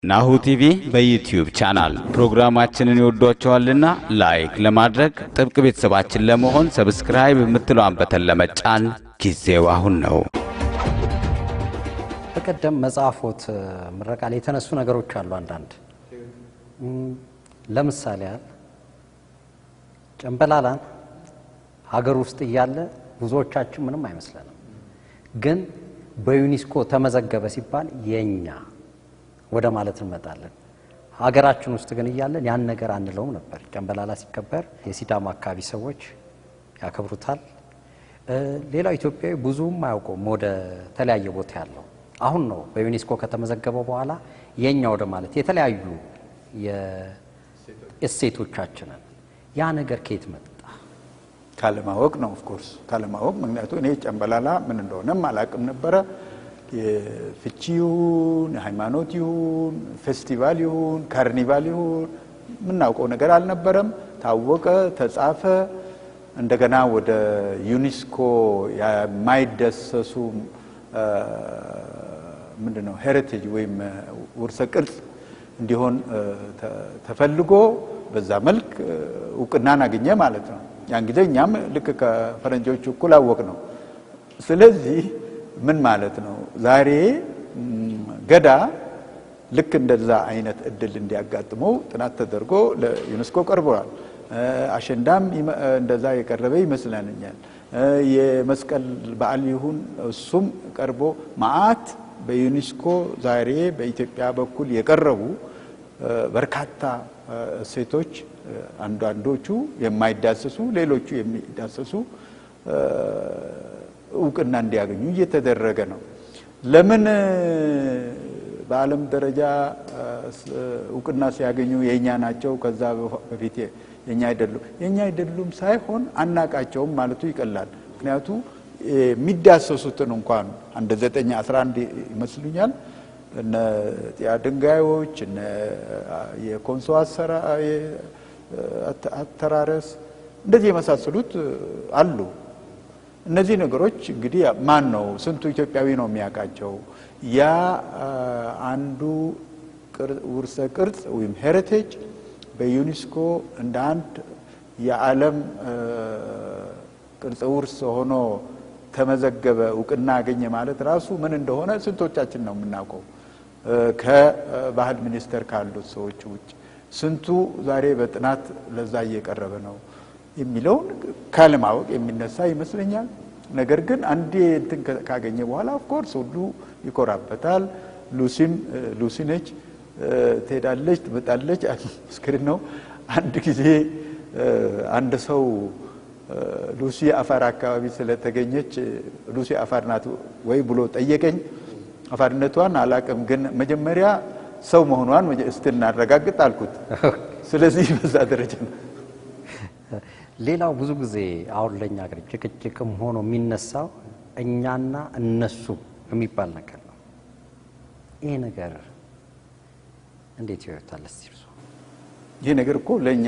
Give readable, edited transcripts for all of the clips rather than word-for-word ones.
ናሁ ቲቪ በዩቲዩብ ቻናል ፕሮግራማችንን ይወዷቸዋልና ላይክ ለማድረግ ጥብቅ ቤተሰባችን ለመሆን ሰብስክራይብ የምትለዋን በተን ለመጫን ጊዜው አሁን ነው። በቀደም መጻፎት ምረቃ ላይ የተነሱ ነገሮች አሉ። አንዳንድ ለምሳሌ ጨምበላላን ሀገር ውስጥ ይያለ ብዙዎቻችን ምንም አይመስለንም፣ ግን በዩኒስኮ ተመዘገበ ሲባል የኛ ወደ ማለት እንመጣለን። ሀገራችን ውስጥ ግን ይያለን ያን ነገር አንለውም ነበር። ጨምበላላ ሲከበር የሲዳማ አካባቢ ሰዎች ያከብሩታል። ሌላው ኢትዮጵያዊ ብዙም አያውቁም ወደ ተለያየ ቦታ ያለው። አሁን ነው በዩኒስኮ ከተመዘገበ በኋላ የኛ ወደ ማለት የተለያዩ የእሴቶቻችንን ያ ነገር ከየት መጣ? ካለማወቅ ነው። ኦፍ ኮርስ ካለማወቅ። ምክንያቱም እኔ ጨምበላላ ምን እንደሆነም አላውቅም ነበረ። የፍቺውን ሃይማኖት ይሁን ፌስቲቫል ይሁን ካርኒቫል ይሁን ምናውቀው ነገር አልነበረም። ታወቀ፣ ተጻፈ። እንደገና ወደ ዩኒስኮ የማይዳሰሱ ምንድነው ሄሪቴጅ ወይም ውርሰ ቅርስ እንዲሆን ተፈልጎ በዛ መልክ እውቅናን አገኘ ማለት ነው። ያን ጊዜ እኛም ልክ ከፈረንጆቹ እኩል አወቅ ነው። ስለዚህ ምን ማለት ነው? ዛሬ ገዳ ልክ እንደዛ አይነት እድል እንዲያጋጥመው ጥናት ተደርጎ ለዩኔስኮ ቀርቧል። አሸንዳም እንደዛ የቀረበ ይመስላልኛል። የመስቀል በዓል ይሁን እሱም ቀርቦ ማአት በዩኔስኮ ዛሬ በኢትዮጵያ በኩል የቀረቡ በርካታ ሴቶች አንዳንዶቹ የማይዳሰሱ ሌሎቹ የሚዳሰሱ እውቅና እንዲያገኙ እየተደረገ ነው። ለምን በዓለም ደረጃ እውቅና ሲያገኙ የኛ ናቸው ከዛ በፊት የኛ አይደሉም ሳይሆን አናቃቸውም ማለቱ ይቀላል። ምክንያቱም የሚዳሰሱትን እንኳን አንደ 9 11 ይመስሉኛል እነ ጢያ ድንጋዮች እነ የኮንሶ አተራረስ እንደዚህ የመሳሰሉት አሉ። እነዚህ ነገሮች እንግዲህ ማን ነው ስንቱ ኢትዮጵያዊ ነው የሚያውቃቸው? ያ አንዱ ውርሰ ቅርጽ ወይም ሄሪቴጅ በዩኔስኮ እንደ አንድ የዓለም ቅርጽ ውርስ ሆኖ ተመዘገበ፣ እውቅና አገኘ ማለት ራሱ ምን እንደሆነ ስንቶቻችን ነው የምናውቀው? ከባህል ሚኒስቴር ካሉት ሰዎች ውጭ ስንቱ ዛሬ በጥናት ለዛ እየቀረበ ነው የሚለውን ካለማወቅ የሚነሳ ይመስለኛል። ነገር ግን አንዴ እንትን ካገኘ በኋላ ኦፍ ኮርስ ሁሉ ይኮራበታል። ሉሲ ነች፣ ትሄዳለች፣ ትመጣለች። ምስክር ነው። አንድ ጊዜ አንድ ሰው ሉሲ አፋር አካባቢ ስለተገኘች ሉሲ አፋር ናት ወይ ብሎ ጠየቀኝ። አፋርነቷን አላቅም፣ ግን መጀመሪያ ሰው መሆኗን እስቲ እናረጋግጥ አልኩት። ስለዚህ በዛ ደረጃ ነው። ሌላው ብዙ ጊዜ አሁን ለኛ ሀገር ጭቅጭቅም ሆኖ የሚነሳው እኛና እነሱ የሚባል ነገር ነው። ይሄ ነገር እንዴት ይወጣል? ይሄ ነገር እኮ ለኛ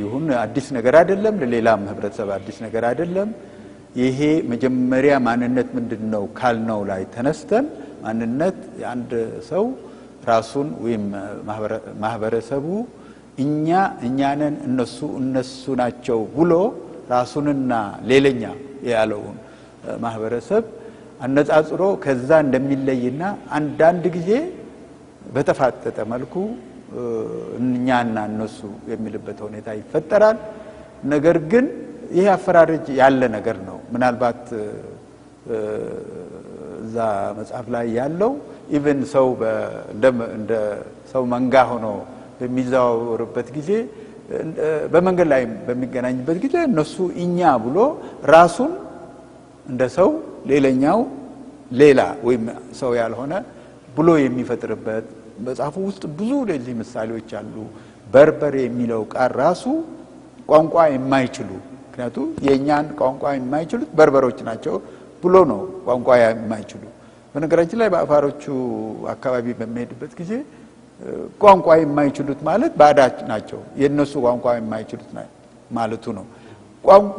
ይሁን አዲስ ነገር አይደለም፣ ለሌላም ህብረተሰብ አዲስ ነገር አይደለም። ይሄ መጀመሪያ ማንነት ምንድነው ካልነው ላይ ተነስተን ማንነት የአንድ ሰው ራሱን ወይም ማህበረሰቡ እኛንን እነሱ ናቸው ብሎ ራሱንና ሌላኛ ያለውን ማህበረሰብ አነጻጽሮ ከዛ እንደሚለይና አንዳንድ ጊዜ በተፋጠጠ መልኩ እኛና እነሱ የሚልበት ሁኔታ ይፈጠራል። ነገር ግን ይሄ አፈራረጅ ያለ ነገር ነው። ምናልባት እዛ መጽሐፍ ላይ ያለው ኢቭን ሰው እንደ ሰው መንጋ ሆኖ በሚዛወርበት ጊዜ በመንገድ ላይ በሚገናኝበት ጊዜ እነሱ እኛ ብሎ ራሱን እንደ ሰው ሌላኛው ሌላ ወይም ሰው ያልሆነ ብሎ የሚፈጥርበት መጽሐፉ ውስጥ ብዙ ለዚህ ምሳሌዎች አሉ። በርበር የሚለው ቃል ራሱ ቋንቋ የማይችሉ ምክንያቱም የኛን ቋንቋ የማይችሉት በርበሮች ናቸው ብሎ ነው ቋንቋ የማይችሉ። በነገራችን ላይ በአፋሮቹ አካባቢ በሚሄድበት ጊዜ ቋንቋ የማይችሉት ማለት ባዳች ናቸው። የነሱ ቋንቋ የማይችሉት ማለቱ ነው።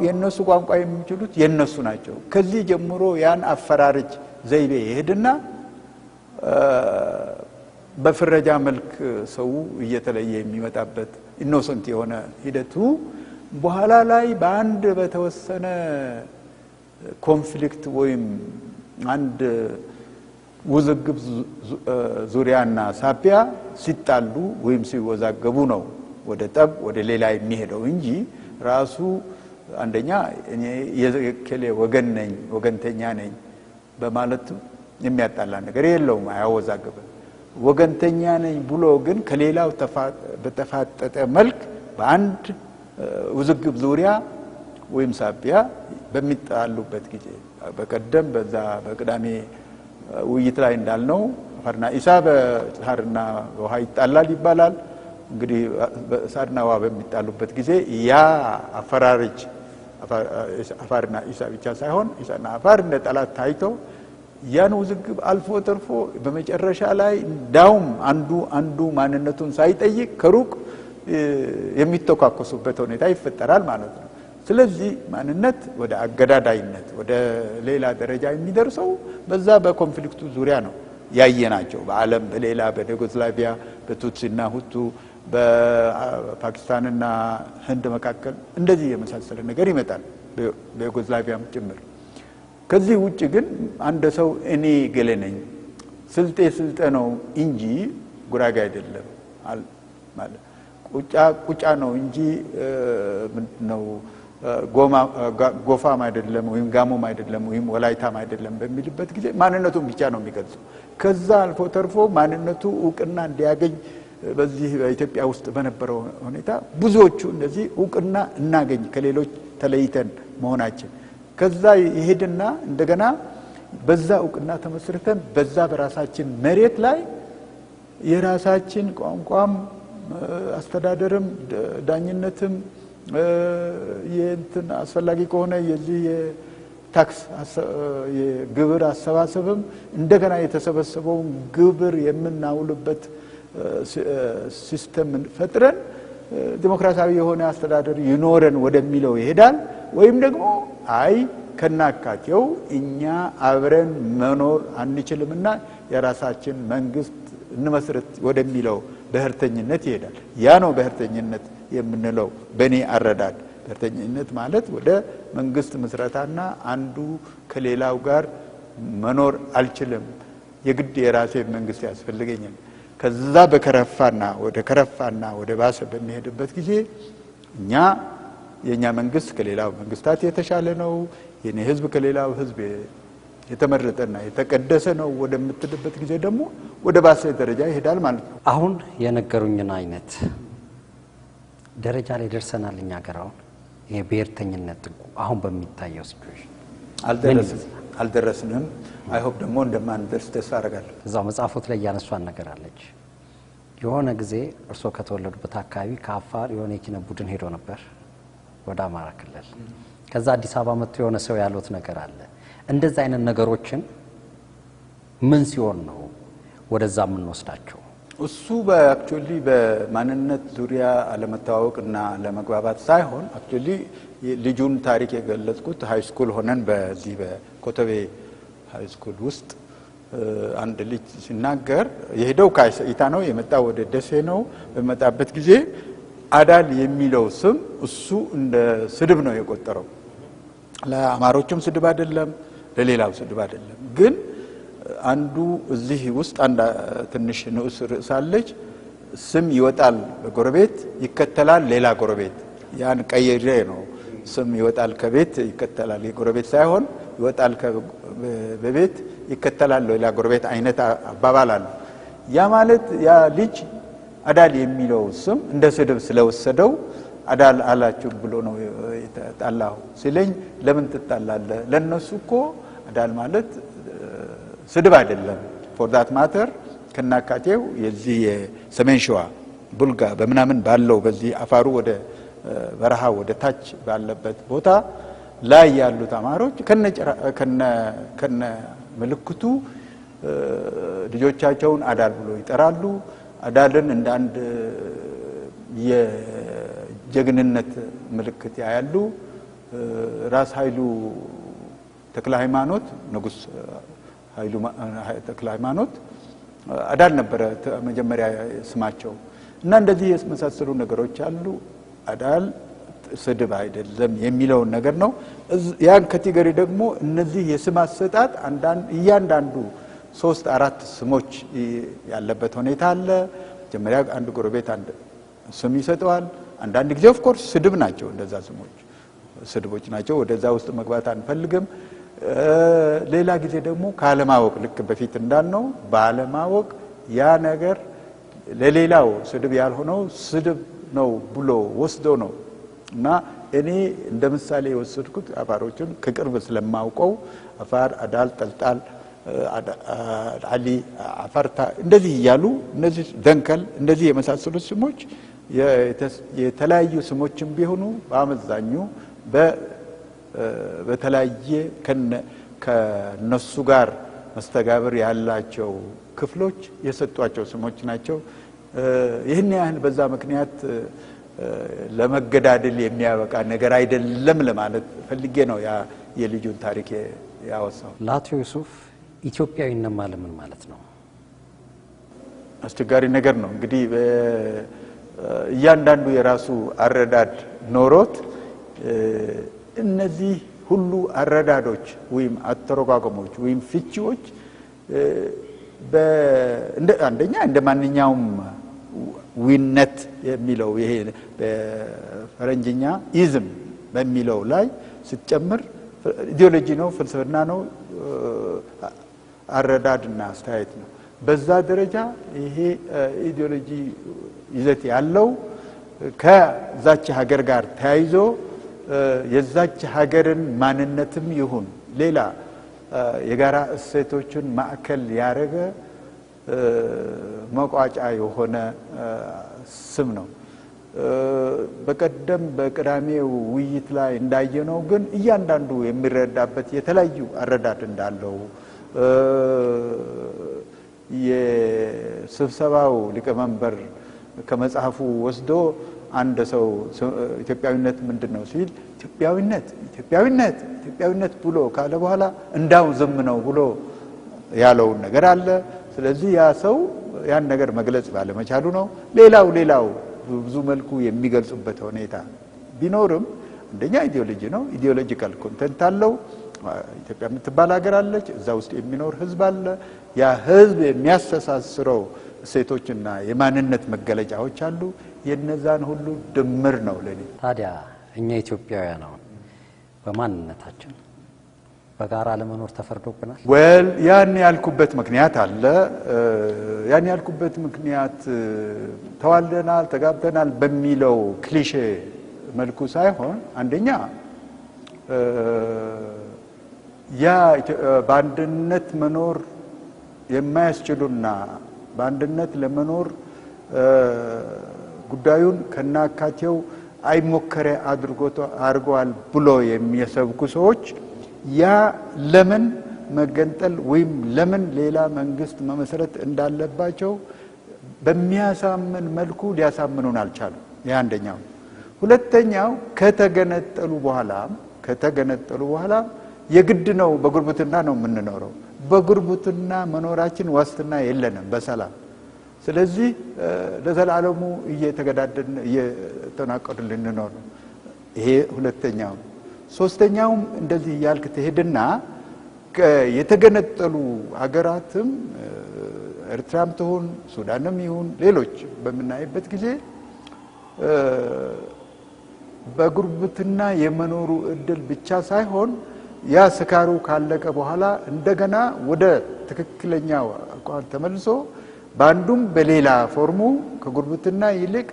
የነሱ ቋንቋ የሚችሉት የነሱ ናቸው። ከዚህ ጀምሮ ያን አፈራረጅ ዘይቤ ይሄድና በፍረጃ መልክ ሰው እየተለየ የሚመጣበት ኢኖሰንት የሆነ ሂደቱ በኋላ ላይ በአንድ በተወሰነ ኮንፍሊክት ወይም አንድ ውዝግብ ዙሪያና ሳቢያ ሲጣሉ ወይም ሲወዛገቡ ነው ወደ ጠብ ወደ ሌላ የሚሄደው እንጂ ራሱ አንደኛ እኔ የከሌ ወገን ነኝ ወገንተኛ ነኝ በማለት የሚያጣላ ነገር የለውም አያወዛግብም። ወገንተኛ ነኝ ብሎ ግን ከሌላው በተፋጠጠ መልክ በአንድ ውዝግብ ዙሪያ ወይም ሳቢያ በሚጣሉበት ጊዜ በቀደም በዛ በቅዳሜ ውይይት ላይ እንዳልነው አፋርና ኢሳ በሳርና ውሃ ይጣላል ይባላል። እንግዲህ በሳርና ውሃ በሚጣሉበት ጊዜ ያ አፈራረጅ አፋርና ኢሳ ብቻ ሳይሆን ኢሳና አፋር እንደ ጠላት ታይተው ያን ውዝግብ አልፎ ተርፎ በመጨረሻ ላይ እንዳውም አንዱ ማንነቱን ሳይጠይቅ ከሩቅ የሚተካከሱበት ሁኔታ ይፈጠራል ማለት ነው። ስለዚህ ማንነት ወደ አገዳዳይነት ወደ ሌላ ደረጃ የሚደርሰው በዛ በኮንፍሊክቱ ዙሪያ ነው ያየናቸው። በዓለም በሌላ በዩጎዝላቪያ በቱትሲና ሁቱ በፓኪስታንና ህንድ መካከል እንደዚህ የመሳሰለ ነገር ይመጣል በዩጎዝላቪያም ጭምር። ከዚህ ውጭ ግን አንድ ሰው እኔ ገሌ ነኝ ስልጤ ነው እንጂ ጉራጌ አይደለም ማለት ቁጫ ነው እንጂ ምንድነው ጎፋም አይደለም ወይም ጋሞም አይደለም ወይም ወላይታም አይደለም በሚልበት ጊዜ ማንነቱን ብቻ ነው የሚገልጸው። ከዛ አልፎ ተርፎ ማንነቱ እውቅና እንዲያገኝ በዚህ በኢትዮጵያ ውስጥ በነበረው ሁኔታ ብዙዎቹ እንደዚህ እውቅና እናገኝ ከሌሎች ተለይተን መሆናችን ከዛ ይሄድና እንደገና በዛ እውቅና ተመስርተን በዛ በራሳችን መሬት ላይ የራሳችን ቋንቋም አስተዳደርም ዳኝነትም የእንትን አስፈላጊ ከሆነ የዚህ የታክስ የግብር አሰባሰብም እንደገና የተሰበሰበውን ግብር የምናውልበት ሲስተም ፈጥረን ዲሞክራሲያዊ የሆነ አስተዳደር ይኖረን ወደሚለው ይሄዳል። ወይም ደግሞ አይ ከናካቴው እኛ አብረን መኖር አንችልምና የራሳችን መንግስት እንመስረት ወደሚለው ብሔርተኝነት ይሄዳል። ያ ነው ብሔርተኝነት የምንለው በኔ አረዳድ። ብሔርተኝነት ማለት ወደ መንግስት ምስረታና አንዱ ከሌላው ጋር መኖር አልችልም የግድ የራሴ መንግስት ያስፈልገኛል። ከዛ በከረፋና ወደ ባሰ በሚሄድበት ጊዜ የኛ መንግስት ከሌላው መንግስታት የተሻለ ነው፣ የኔ ህዝብ ከሌላው ህዝብ የተመረጠና የተቀደሰ ነው ወደምትልበት ጊዜ ደግሞ ወደ ባሰ ደረጃ ይሄዳል ማለት ነው። አሁን የነገሩኝን አይነት ደረጃ ላይ ደርሰናል እኛ ሀገር። አሁን የብሔርተኝነት አሁን በሚታየው ሲቹዌሽን አልደረስንም። አይ ሆፕ ደግሞ እንደማንደርስ ተስፋ አደርጋለሁ። እዛው መጽሐፎት ላይ ያነሷን ነገር አለች። የሆነ ጊዜ እርሶ ከተወለዱበት አካባቢ ከአፋር የሆነ የኪነ ቡድን ሄዶ ነበር ወደ አማራ ክልል። ከዛ አዲስ አበባ መጥቶ የሆነ ሰው ያሉት ነገር አለ። እንደዛ አይነት ነገሮችን ምን ሲሆን ነው ወደዛ ምን ወስዳቸው? እሱ በአክቹአሊ በማንነት ዙሪያ አለመታወቅና ለመግባባት ሳይሆን አክቹአሊ ልጁን ታሪክ የገለጽኩት ሃይ ስኩል ሆነን በዚህ በኮተቤ ሃይ ስኩል ውስጥ አንድ ልጅ ሲናገር የሄደው ከአይታ ነው የመጣው ወደ ደሴ ነው። በመጣበት ጊዜ አዳል የሚለው ስም እሱ እንደ ስድብ ነው የቆጠረው። ለአማሮቹም ስድብ አይደለም፣ ለሌላው ስድብ አይደለም። ግን አንዱ እዚህ ውስጥ አንድ ትንሽ ንዑስ ርዕስ አለች። ስም ይወጣል በጎረቤት ይከተላል ሌላ ጎረቤት። ያን ቀየረ ነው ስም ይወጣል ከቤት ይከተላል የጎረቤት ሳይሆን ይወጣል በቤት ይከተላል ሌላ ጎረቤት አይነት አባባል አለ። ያ ማለት ያ ልጅ አዳል የሚለው ስም እንደ ስድብ ስለወሰደው አዳል አላችሁ ብሎ ነው የተጣላው ሲለኝ፣ ለምን ትጣላለህ? ለነሱ እኮ አዳል ማለት ስድብ አይደለም። ፎር ዳት ማተር ከናካቴው የዚህ የሰሜን ሸዋ ቡልጋ በምናምን ባለው በዚህ አፋሩ ወደ በረሃ ወደ ታች ባለበት ቦታ ላይ ያሉት አማሮች ከነ ምልክቱ ልጆቻቸውን አዳል ብሎ ይጠራሉ። አዳልን እንደ አንድ የጀግንነት ምልክት ያያሉ። ራስ ኃይሉ ተክለ ሃይማኖት ንጉስ ኃይሉ ተክለ ሃይማኖት አዳል ነበረ መጀመሪያ ስማቸው እና እንደዚህ የመሳሰሉ ነገሮች አሉ። አዳል ስድብ አይደለም የሚለውን ነገር ነው። ያን ካቴጎሪ ደግሞ እነዚህ የስም አሰጣጥ እያንዳንዱ 3-4 ስሞች ያለበት ሁኔታ አለ። መጀመሪያ አንድ ጎረቤት አንድ ስም ይሰጠዋል። አንዳንድ ጊዜ ኦፍ ኮርስ ስድብ ናቸው፣ እንደዛ ስሞች ስድቦች ናቸው። ወደዛ ውስጥ መግባት አንፈልግም። ሌላ ጊዜ ደግሞ ካለማወቅ ልክ በፊት እንዳልነው ባለማወቅ ያ ነገር ለሌላው ስድብ ያልሆነው ስድብ ነው ብሎ ወስዶ ነው እና እኔ እንደ ምሳሌ የወሰድኩት አፋሮችን ከቅርብ ስለማውቀው አፋር፣ አዳል፣ ጠልጣል፣ አሊ፣ አፈርታ እንደዚህ እያሉ እነዚህ ደንከል እንደዚህ የመሳሰሉት ስሞች የተለያዩ ስሞችም ቢሆኑ በአመዛኙ በተለያየ ከነሱ ጋር መስተጋብር ያላቸው ክፍሎች የሰጧቸው ስሞች ናቸው። ይህን ያህል በዛ ምክንያት ለመገዳደል የሚያበቃ ነገር አይደለም ለማለት ፈልጌ ነው ያ የልጁን ታሪክ ያወሳው። ለአቶ ዩሱፍ ኢትዮጵያዊነት ማለት ምን ማለት ነው? አስቸጋሪ ነገር ነው እንግዲህ እያንዳንዱ የራሱ አረዳድ ኖሮት እነዚህ ሁሉ አረዳዶች ወይም አተረጓጎሞች ወይም ፍቺዎች አንደኛ እንደ ማንኛውም ዊነት የሚለው ይሄ በፈረንጅኛ ኢዝም በሚለው ላይ ስትጨምር ኢዲዮሎጂ ነው፣ ፍልስፍና ነው፣ አረዳድና አስተያየት ነው። በዛ ደረጃ ይሄ ኢዲዮሎጂ ይዘት ያለው ከዛች ሀገር ጋር ተያይዞ የዛች ሀገርን ማንነትም ይሁን ሌላ የጋራ እሴቶችን ማዕከል ያደረገ መቋጫ የሆነ ስም ነው። በቀደም በቅዳሜው ውይይት ላይ እንዳየነው ግን እያንዳንዱ የሚረዳበት የተለያዩ አረዳድ እንዳለው የስብሰባው ሊቀመንበር ከመጽሐፉ ወስዶ አንድ ሰው ኢትዮጵያዊነት ምንድነው ሲል ኢትዮጵያዊነት ብሎ ካለ በኋላ እንዳው ዝም ነው ብሎ ያለውን ነገር አለ። ስለዚህ ያ ሰው ያን ነገር መግለጽ ባለመቻሉ ነው። ሌላው ብዙ መልኩ የሚገልጹበት ሁኔታ ቢኖርም አንደኛ ኢዲዮሎጂ ነው። ኢዲዮሎጂካል ኮንቴንት አለው። ኢትዮጵያ የምትባል ሀገር አለች። እዛ ውስጥ የሚኖር ህዝብ አለ። ያ ህዝብ የሚያስተሳስረው እሴቶችና የማንነት መገለጫዎች አሉ። የነዛን ሁሉ ድምር ነው ለኔ። ታዲያ እኛ ኢትዮጵያውያን ነው በማንነታችን በጋራ ለመኖር ተፈርዶብናል። ያን ያልኩበት ምክንያት አለ። ያን ያልኩበት ምክንያት ተዋልደናል፣ ተጋብተናል በሚለው ክሊሼ መልኩ ሳይሆን አንደኛ ያ በአንድነት መኖር የማያስችሉና በአንድነት ለመኖር ጉዳዩን ከናካቴው አይሞከረ አድርገዋል ብሎ የሚያሰብኩ ሰዎች ያ ለምን መገንጠል ወይም ለምን ሌላ መንግስት መመስረት እንዳለባቸው በሚያሳምን መልኩ ሊያሳምኑን አልቻሉም። ያ አንደኛው። ሁለተኛው ከተገነጠሉ በኋላ የግድ ነው በጉርብትና ነው የምንኖረው። በጉርብትና መኖራችን ዋስትና የለንም በሰላም። ስለዚህ ለዘላለሙ እየተገዳደን እየተናቀድን ልንኖር ነው። ይሄ ሁለተኛው። ሶስተኛውም እንደዚህ ያልክ ትሄድና የተገነጠሉ ሀገራትም ኤርትራም ትሁን ሱዳንም ይሁን ሌሎች በምናይበት ጊዜ በጉርብትና የመኖሩ እድል ብቻ ሳይሆን ያ ስካሩ ካለቀ በኋላ እንደገና ወደ ትክክለኛው አቋም ተመልሶ በአንዱም በሌላ ፎርሙ ከጉርብትና ይልቅ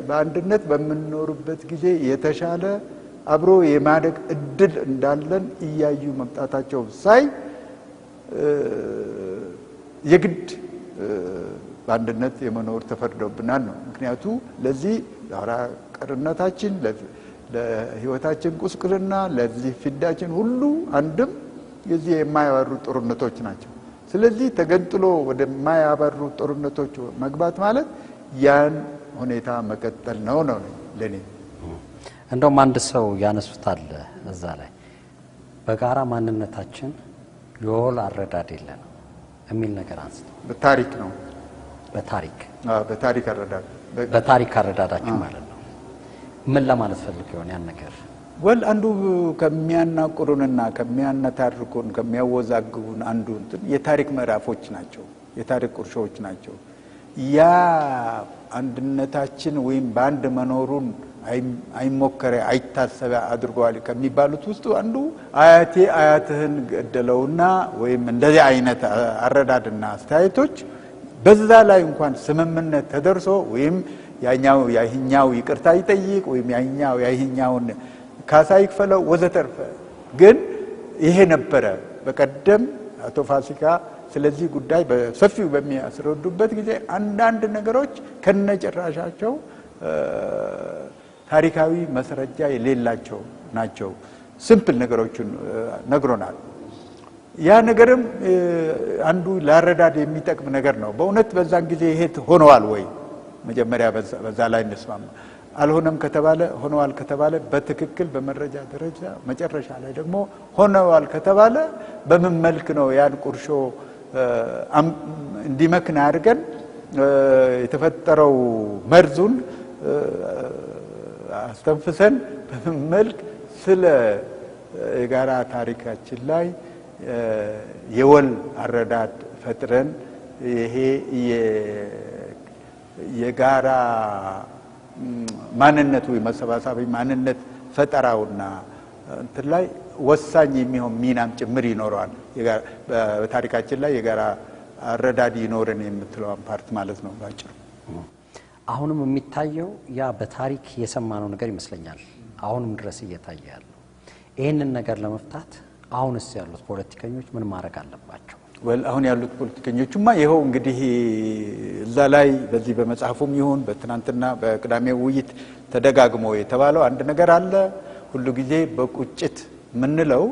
በአንድነት በምንኖርበት ጊዜ የተሻለ አብሮ የማደግ እድል እንዳለን እያዩ መምጣታቸው ሳይ የግድ በአንድነት የመኖር ተፈርዶብናል ነው። ምክንያቱ ለዚህ ዛራ ቀርነታችን ለህይወታችን ቁስቁልና ለዚህ ፍዳችን ሁሉ አንድም የዚህ የማያባሩ ጦርነቶች ናቸው። ስለዚህ ተገንጥሎ ወደማያባሩ ጦርነቶች መግባት ማለት ያን ሁኔታ መቀጠል ነው ለኔ። እንደውም አንድ ሰው ያነሱታል እዛ ላይ በጋራ ማንነታችን የወል አረዳድ የለንም። የሚል ነገር አንስተው በታሪክ ነው በታሪክ አረዳዳችሁ ማለት ነው። ምን ለማለት ፈልገው ይሆን ያን ነገር? አንዱ ከሚያናቁሩንና ከሚያነታርኩን ከሚያወዛግቡን አንዱ የታሪክ ምዕራፎች ናቸው፣ የታሪክ ቁርሾች ናቸው። ያ አንድነታችን ወይም በአንድ መኖሩን አይሞከረ አይታሰበ አድርጓል ከሚባሉት ውስጥ አንዱ አያቴ አያትህን ገደለውና ወይም እንደዚህ አይነት አረዳድና አስተያየቶች በዛ ላይ እንኳን ስምምነት ተደርሶ ወይም ያኛው ይቅርታ ይጠይቅ ወይም ያኛውን ካሳ ይክፈለው ወዘተርፈ ግን ይሄ ነበረ። በቀደም አቶ ፋሲካ ስለዚህ ጉዳይ በሰፊው በሚያስረዱበት ጊዜ አንዳንድ ነገሮች ከነጭራሻቸው ታሪካዊ መስረጃ የሌላቸው ናቸው። ሲምፕል ነገሮችን ነግሮናል። ያ ነገርም አንዱ ላረዳድ የሚጠቅም ነገር ነው። በእውነት በዛን ጊዜ ይሄ ሆነዋል ወይ? መጀመሪያ በዛ ላይ እንስማማ። አልሆነም ከተባለ ሆነዋል ከተባለ በትክክል በመረጃ ደረጃ፣ መጨረሻ ላይ ደግሞ ሆነዋል ከተባለ በምን መልክ ነው ያን ቁርሾ እንዲመክን አድርገን የተፈጠረው መርዙን አስተንፍሰን በምን መልክ ስለ የጋራ ታሪካችን ላይ የወል አረዳድ ፈጥረን ይሄ የጋራ ማንነት ወይ መሰባሰቢ ማንነት ፈጠራውና እንትን ላይ ወሳኝ የሚሆን ሚናም ጭምር ይኖረዋል። በታሪካችን ላይ የጋራ አረዳድ ይኖርን የምትለው ፓርት ማለት ነው ባጭሩ። አሁንም የሚታየው ያ በታሪክ የሰማነው ነገር ይመስለኛል አሁንም ድረስ እየታየ ያለው። ይህንን ነገር ለመፍታት አሁንስ ያሉት ፖለቲከኞች ምን ማድረግ አለባቸው? አሁን ያሉት ፖለቲከኞችማ ይኸው እንግዲህ እዛ ላይ በዚህ በመጽሐፉም ይሁን በትናንትና በቅዳሜው ውይይት ተደጋግሞ የተባለው አንድ ነገር አለ። ሁሉ ጊዜ በቁጭት ምንለው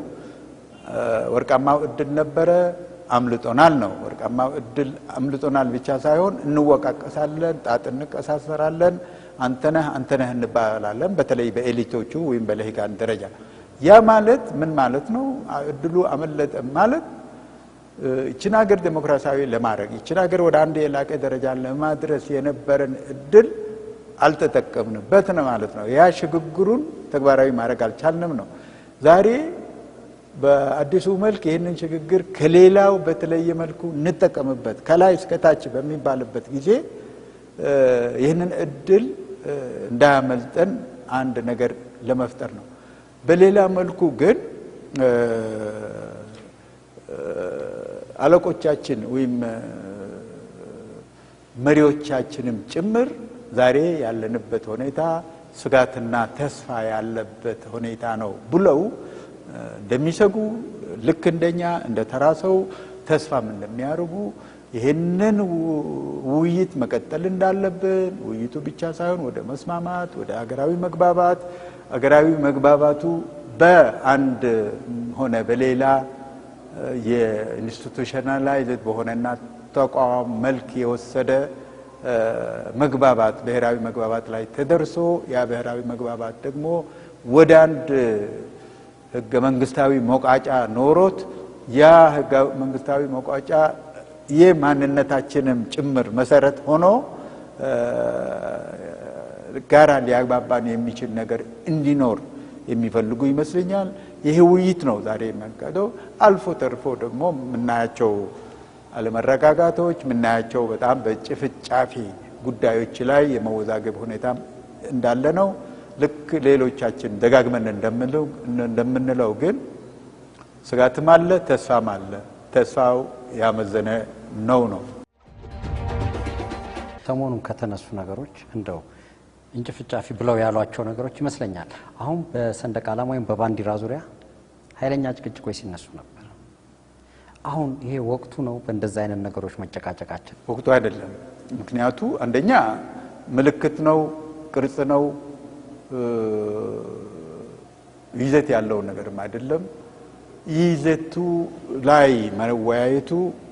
ወርቃማው እድል ነበረ አምልጦናል ነው። ወርቃማው እድል አምልጦናል ብቻ ሳይሆን እንወቃቀሳለን፣ ጣት እንቀሳሰራለን፣ አንተነህ እንባላለን። በተለይ በኤሊቶቹ ወይም በልሂቃን ደረጃ ያ ማለት ምን ማለት ነው? እድሉ አመለጠ ማለት እቺን ሀገር ዴሞክራሲያዊ ለማድረግ እቺን ሀገር ወደ አንድ የላቀ ደረጃ ለማድረስ የነበረን እድል አልተጠቀምንበት ነው ማለት ነው። ያ ሽግግሩን ተግባራዊ ማድረግ አልቻልንም ነው። ዛሬ በአዲሱ መልክ ይህንን ሽግግር ከሌላው በተለየ መልኩ እንጠቀምበት ከላይ እስከ ታች በሚባልበት ጊዜ ይህንን እድል እንዳያመልጠን አንድ ነገር ለመፍጠር ነው። በሌላ መልኩ ግን አለቆቻችን ወይም መሪዎቻችንም ጭምር ዛሬ ያለንበት ሁኔታ ስጋትና ተስፋ ያለበት ሁኔታ ነው ብለው እንደሚሰጉ ልክ እንደኛ እንደተራሰው ተስፋም እንደሚያርጉ ይሄንን ውይይት መቀጠል እንዳለብን ውይይቱ ብቻ ሳይሆን ወደ መስማማት ወደ ሀገራዊ መግባባቱ በአንድ ሆነ በሌላ የኢንስቲቱሽናላይዝድ በሆነና ተቋም መልክ የወሰደ መግባባት ብሔራዊ መግባባት ላይ ተደርሶ ያ ብሔራዊ መግባባት ደግሞ ወደ አንድ ህገ መንግስታዊ መቋጫ ኖሮት ያ ህገ መንግስታዊ መቋጫ የማንነታችንም ጭምር መሰረት ሆኖ ጋራ ሊያግባባን የሚችል ነገር እንዲኖር የሚፈልጉ ይመስለኛል። ይሄ ውይይት ነው ዛሬ የምንቀደው። አልፎ ተርፎ ደግሞ የምናያቸው አለመረጋጋቶች የምናያቸው በጣም በጭፍጫፊ ጉዳዮች ላይ የመወዛገብ ሁኔታ እንዳለ ነው። ልክ ሌሎቻችን ደጋግመን እንደምንለው ግን ስጋትም አለ፣ ተስፋም አለ። ተስፋው ያመዘነ ነው። ሰሞኑን ከተነሱ ነገሮች እንደው እንጭፍጫፊ ብለው ያሏቸው ነገሮች ይመስለኛል አሁን በሰንደቅ ዓላማ ወይም በባንዲራ ዙሪያ ኃይለኛ ጭቅጭቆች ሲነሱ ነበር። አሁን ይሄ ወቅቱ ነው በእንደዛ አይነት ነገሮች መጨቃጨቃችን? ወቅቱ አይደለም። ምክንያቱ አንደኛ ምልክት ነው፣ ቅርጽ ነው፣ ይዘት ያለው ነገርም አይደለም። ይዘቱ ላይ መወያየቱ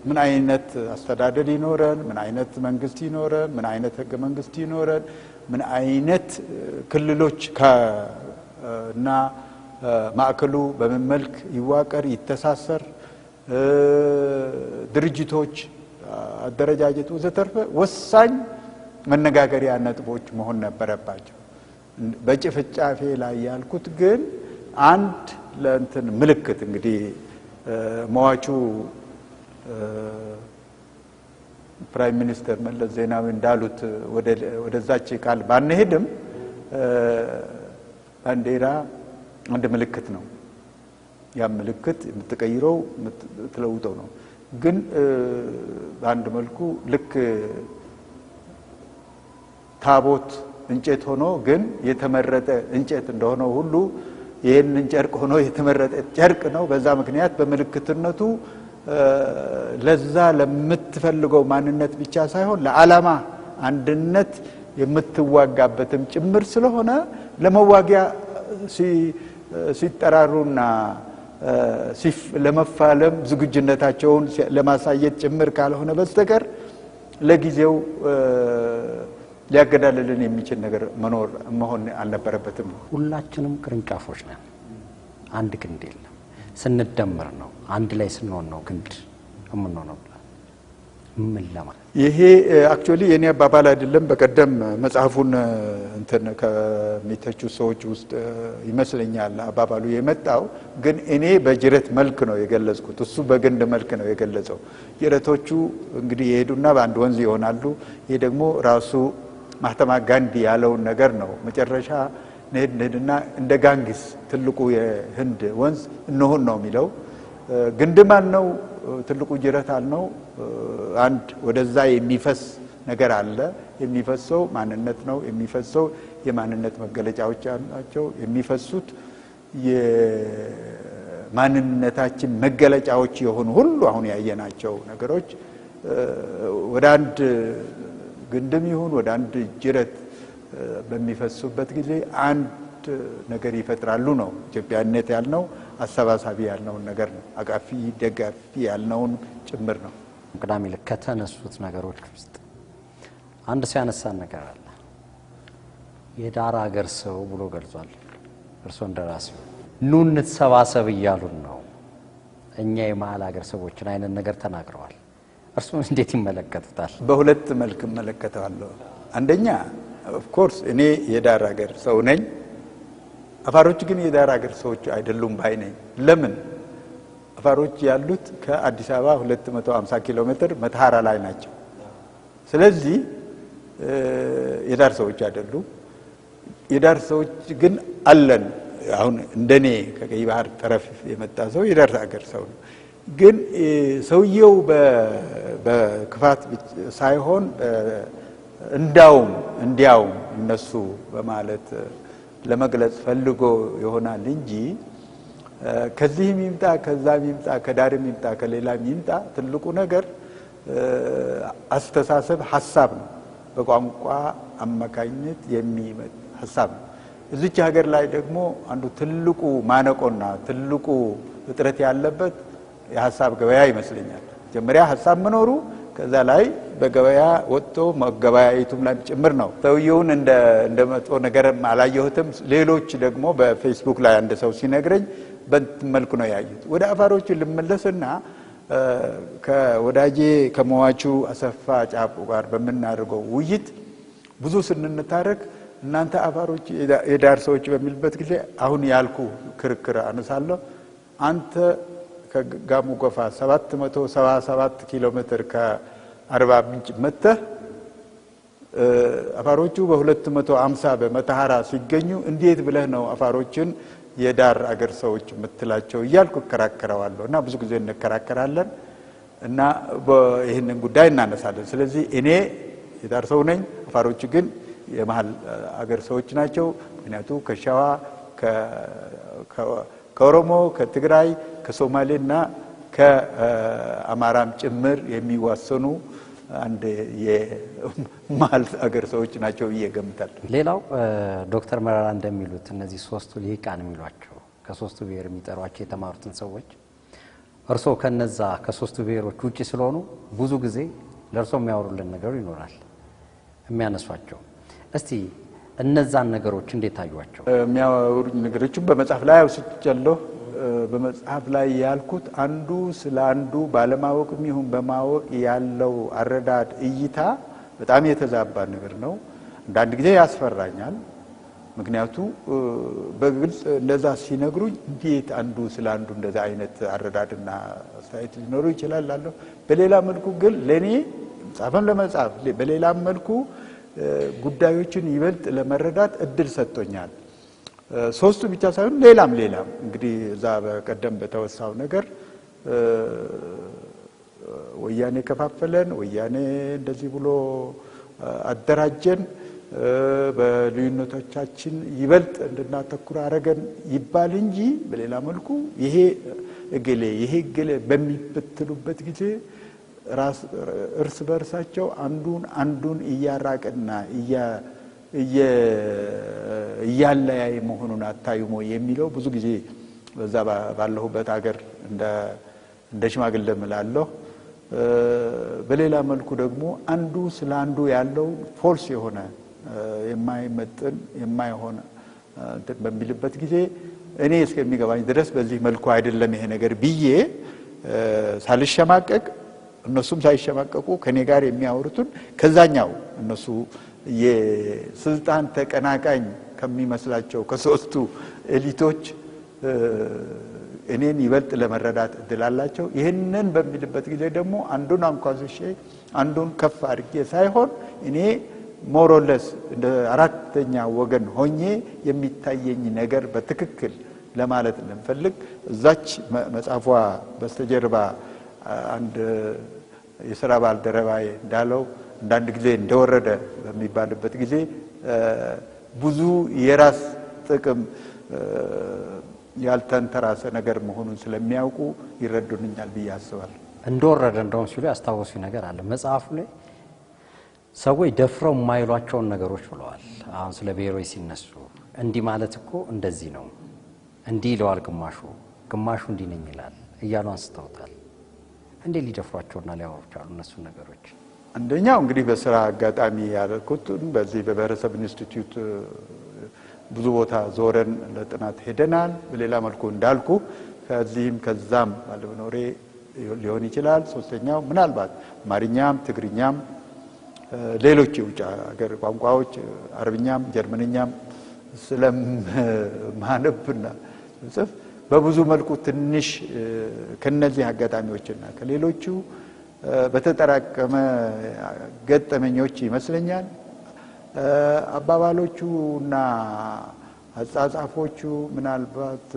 ምን አይነት አስተዳደር ይኖረን፣ ምን አይነት መንግስት ይኖረን፣ ምን አይነት ህገ መንግስት ይኖረን፣ ምን አይነት ክልሎች እና ማዕከሉ በምን መልክ ይዋቀር ይተሳሰር፣ ድርጅቶች አደረጃጀቱ ወዘተርፈ ወሳኝ መነጋገሪያ ነጥቦች መሆን ነበረባቸው። በጭፍጫፌ ላይ ያልኩት ግን አንድ ለእንትን ምልክት እንግዲህ መዋቹ ፕራይም ሚኒስተር መለስ ዜናዊ እንዳሉት ወደዛች ቃል ባንሄድም ባንዲራ አንድ ምልክት ነው። ያ ምልክት የምትቀይረው የምትለውጠው ነው። ግን በአንድ መልኩ ልክ ታቦት እንጨት ሆኖ ግን የተመረጠ እንጨት እንደሆነ ሁሉ ይሄንን ጨርቅ ሆኖ የተመረጠ ጨርቅ ነው። በዛ ምክንያት በምልክትነቱ ለዛ ለምትፈልገው ማንነት ብቻ ሳይሆን ለዓላማ አንድነት የምትዋጋበትም ጭምር ስለሆነ ለመዋጊያ ሲጠራሩና ለመፋለም ዝግጁነታቸውን ለማሳየት ጭምር ካልሆነ በስተቀር ለጊዜው ሊያገዳልልን የሚችል ነገር መሆን አልነበረበትም። ሁላችንም ቅርንጫፎች ነን፣ አንድ ግንድ የለም። ስንደመር ነው አንድ ላይ ስንሆን ነው ግንድ የምንሆነው። ምን ለማለት ይሄ አክቹአሊ የኔ አባባል አይደለም። በቀደም መጽሐፉን እንትን ከሚተቹ ሰዎች ውስጥ ይመስለኛል አባባሉ የመጣው። ግን እኔ በጅረት መልክ ነው የገለጽኩት፣ እሱ በግንድ መልክ ነው የገለጸው። ጅረቶቹ እንግዲህ የሄዱና በአንድ ወንዝ ይሆናሉ። ይሄ ደግሞ ራሱ ማህተማ ጋንዲ ያለውን ነገር ነው። መጨረሻ ነድና እንደ ጋንጊስ ትልቁ የህንድ ወንዝ እንሆን ነው የሚለው። ግንድም አልነው፣ ትልቁ ጅረት አልነው። አንድ ወደዛ የሚፈስ ነገር አለ። የሚፈሰው ማንነት ነው። የሚፈሰው የማንነት መገለጫዎች ናቸው። የሚፈሱት የማንነታችን መገለጫዎች የሆኑ ሁሉ አሁን ያየናቸው ነገሮች ወደ አንድ ግንድም ይሁን ወደ አንድ ጅረት በሚፈሱበት ጊዜ አንድ ነገር ይፈጥራሉ ነው። ኢትዮጵያነት ያልነው አሰባሳቢ ያልነውን ነገር ነው። አቃፊ ደጋፊ ያልነውን ጭምር ነው። ቅዳሜ ልክ ከተነሱት ነገሮች ውስጥ አንድ ሰው ያነሳን ነገር አለ። የዳር ሀገር ሰው ብሎ ገልጿል። እርስዎ እንደራሴው ኑ እንሰባሰብ እያሉን ነው። እኛ የመሀል ሀገር ሰዎችን አይነት ነገር ተናግረዋል። እርስዎ እንዴት ይመለከቱታል? በሁለት መልክ እመለከተዋለሁ። አንደኛ ኦፍ ኮርስ እኔ የዳር ሀገር ሰው ነኝ። አፋሮች ግን የዳር ሀገር ሰዎች አይደሉም ባይ ነኝ። ለምን? አፋሮች ያሉት ከአዲስ አበባ 250 ኪሎ ሜትር መተሐራ ላይ ናቸው። ስለዚህ የዳር ሰዎች አይደሉም። የዳር ሰዎች ግን አለን። አሁን እንደኔ ከቀይ ባህር ጠረፍ የመጣ ሰው የዳር ሀገር ሰው ነው። ግን ሰውየው በክፋት ሳይሆን እንዳውም እንዲያውም እነሱ በማለት ለመግለጽ ፈልጎ ይሆናል እንጂ ከዚህም ይምጣ ከዛም ይምጣ ከዳርም ይምጣ ከሌላም ይምጣ ትልቁ ነገር አስተሳሰብ ሐሳብ ነው። በቋንቋ አማካኝነት የሚመጣ ሐሳብ ነው። እዚች ሀገር ላይ ደግሞ አንዱ ትልቁ ማነቆና ትልቁ እጥረት ያለበት የሐሳብ ገበያ ይመስለኛል። መጀመሪያ ሐሳብ መኖሩ ከዛ ላይ በገበያ ወጥቶ መገበያየቱም ላይ ጭምር ነው። ሰውየውን እንደ መጥፎ ነገር አላየሁትም። ሌሎች ደግሞ በፌስቡክ ላይ አንድ ሰው ሲነግረኝ በእንትን መልኩ ነው ያዩት። ወደ አፋሮቹ ልመለስና ከወዳጄ ከመዋቹ አሰፋ ጫፎ ጋር በምናደርገው ውይይት ብዙ ስንታረክ እናንተ አፋሮች የዳር ሰዎች በሚልበት ጊዜ አሁን ያልኩ ክርክር አነሳለሁ። አንተ ከጋሞ ጎፋ 777 ኪሎ ሜትር ከአርባ ምንጭ መተህ አፋሮቹ በ250 በመተሐራ ሲገኙ እንዴት ብለህ ነው አፋሮችን የዳር አገር ሰዎች የምትላቸው እያልኩ እከራከረዋለሁ። እና ብዙ ጊዜ እንከራከራለን እና ይህንን ጉዳይ እናነሳለን። ስለዚህ እኔ የዳር ሰው ነኝ፣ አፋሮቹ ግን የመሀል አገር ሰዎች ናቸው። ምክንያቱ ከሸዋ ከኦሮሞ ከትግራይ ከሶማሌና ከአማራም ጭምር የሚዋሰኑ አንድ የመሀል አገር ሰዎች ናቸው ብዬ እገምታለሁ። ሌላው ዶክተር መረራ እንደሚሉት እነዚህ ሶስቱ ሊቃን የሚሏቸው ከሶስቱ ብሔር የሚጠሯቸው የተማሩትን ሰዎች እርስዎ ከነዛ ከሶስቱ ብሔሮች ውጪ ስለሆኑ ብዙ ጊዜ ለእርስዎ የሚያወሩልን ነገር ይኖራል የሚያነሷቸው። እስቲ እነዛን ነገሮች እንዴት ታዩዋቸው? የሚያወሩኝ ነገሮችን በመጽሐፍ ላይ አውስቻለሁ። በመጽሐፍ ላይ ያልኩት አንዱ ስለ አንዱ ባለማወቅም ይሁን በማወቅ ያለው አረዳድ እይታ በጣም የተዛባ ነገር ነው። አንዳንድ ጊዜ ያስፈራኛል። ምክንያቱ በግልጽ እንደዛ ሲነግሩኝ እንዴት አንዱ ስለ አንዱ እንደዛ አይነት አረዳድና አስተያየት ሊኖሩ ይችላል አለው። በሌላ መልኩ ግን ለኔ መጽሐፍን ለመጻፍ በሌላ መልኩ ጉዳዮችን ይበልጥ ለመረዳት እድል ሰጥቶኛል። ሶስቱ ብቻ ሳይሆን ሌላም እንግዲህ እዛ በቀደም በተወሳው ነገር ወያኔ ከፋፈለን፣ ወያኔ እንደዚህ ብሎ አደራጀን፣ በልዩነቶቻችን ይበልጥ እንድናተኩር አረገን ይባል እንጂ በሌላ መልኩ ይሄ እገሌ በሚበትሉበት ጊዜ እርስ በርሳቸው አንዱን እያራቀና እያለያየ መሆኑን አታዩሞ የሚለው ብዙ ጊዜ በዛ ባለሁበት ሀገር እንደ ሽማግሌ እምላለሁ። በሌላ መልኩ ደግሞ አንዱ ስለ አንዱ ያለው ፎልስ የሆነ የማይመጥን የማይሆን እንትን በሚልበት ጊዜ እኔ እስከሚገባኝ ድረስ በዚህ መልኩ አይደለም ይሄ ነገር ብዬ ሳልሸማቀቅ እነሱም ሳይሸማቀቁ ከኔ ጋር የሚያወሩትን ከዛኛው እነሱ የስልጣን ተቀናቃኝ ከሚመስላቸው ከሶስቱ ኤሊቶች እኔን ይበልጥ ለመረዳት እድላላቸው። ይህንን በሚልበት ጊዜ ደግሞ አንዱን አንኳስሼ አንዱን ከፍ አድርጌ ሳይሆን እኔ ሞሮለስ እንደ አራተኛ ወገን ሆኜ የሚታየኝ ነገር በትክክል ለማለት እንፈልግ እዛች መጽሐፏ በስተጀርባ አንድ የሥራ ባልደረባዬ እንዳለው አንዳንድ ጊዜ እንደወረደ በሚባልበት ጊዜ ብዙ የራስ ጥቅም ያልተንተራሰ ነገር መሆኑን ስለሚያውቁ ይረዱኛል ብዬ አስባለሁ። እንደወረደ እንደውም ሲሉ ያስታወሱ ነገር አለ መጽሐፉ ላይ ሰዎች ደፍረው የማይሏቸውን ነገሮች ብለዋል። አሁን ስለ ብሔሮች ሲነሱ እንዲህ ማለት እኮ እንደዚህ ነው እንዲህ ይለዋል ግማሹ እንዲህ ነኝ ይላል እያሉ አንስተውታል። እንዴ ሊደፍሯቸውና ሊያወሩቻሉ እነሱ ነገሮች? አንደኛው እንግዲህ በስራ አጋጣሚ ያልኩት በዚህ በብሔረሰብ ኢንስቲትዩት ብዙ ቦታ ዞረን ለጥናት ሄደናል። በሌላ መልኩ እንዳልኩ ከዚህም ከዛም ባለመኖሬ ሊሆን ይችላል። ሶስተኛው ምናልባት አማርኛም ትግርኛም ሌሎች የውጭ ሀገር ቋንቋዎች አረብኛም ጀርመንኛም ስለማነብና ጽፍ በብዙ መልኩ ትንሽ ከነዚህ አጋጣሚዎችና ከሌሎቹ በተጠራቀመ ገጠመኞች ይመስለኛል አባባሎቹና አጻጻፎቹ ምናልባት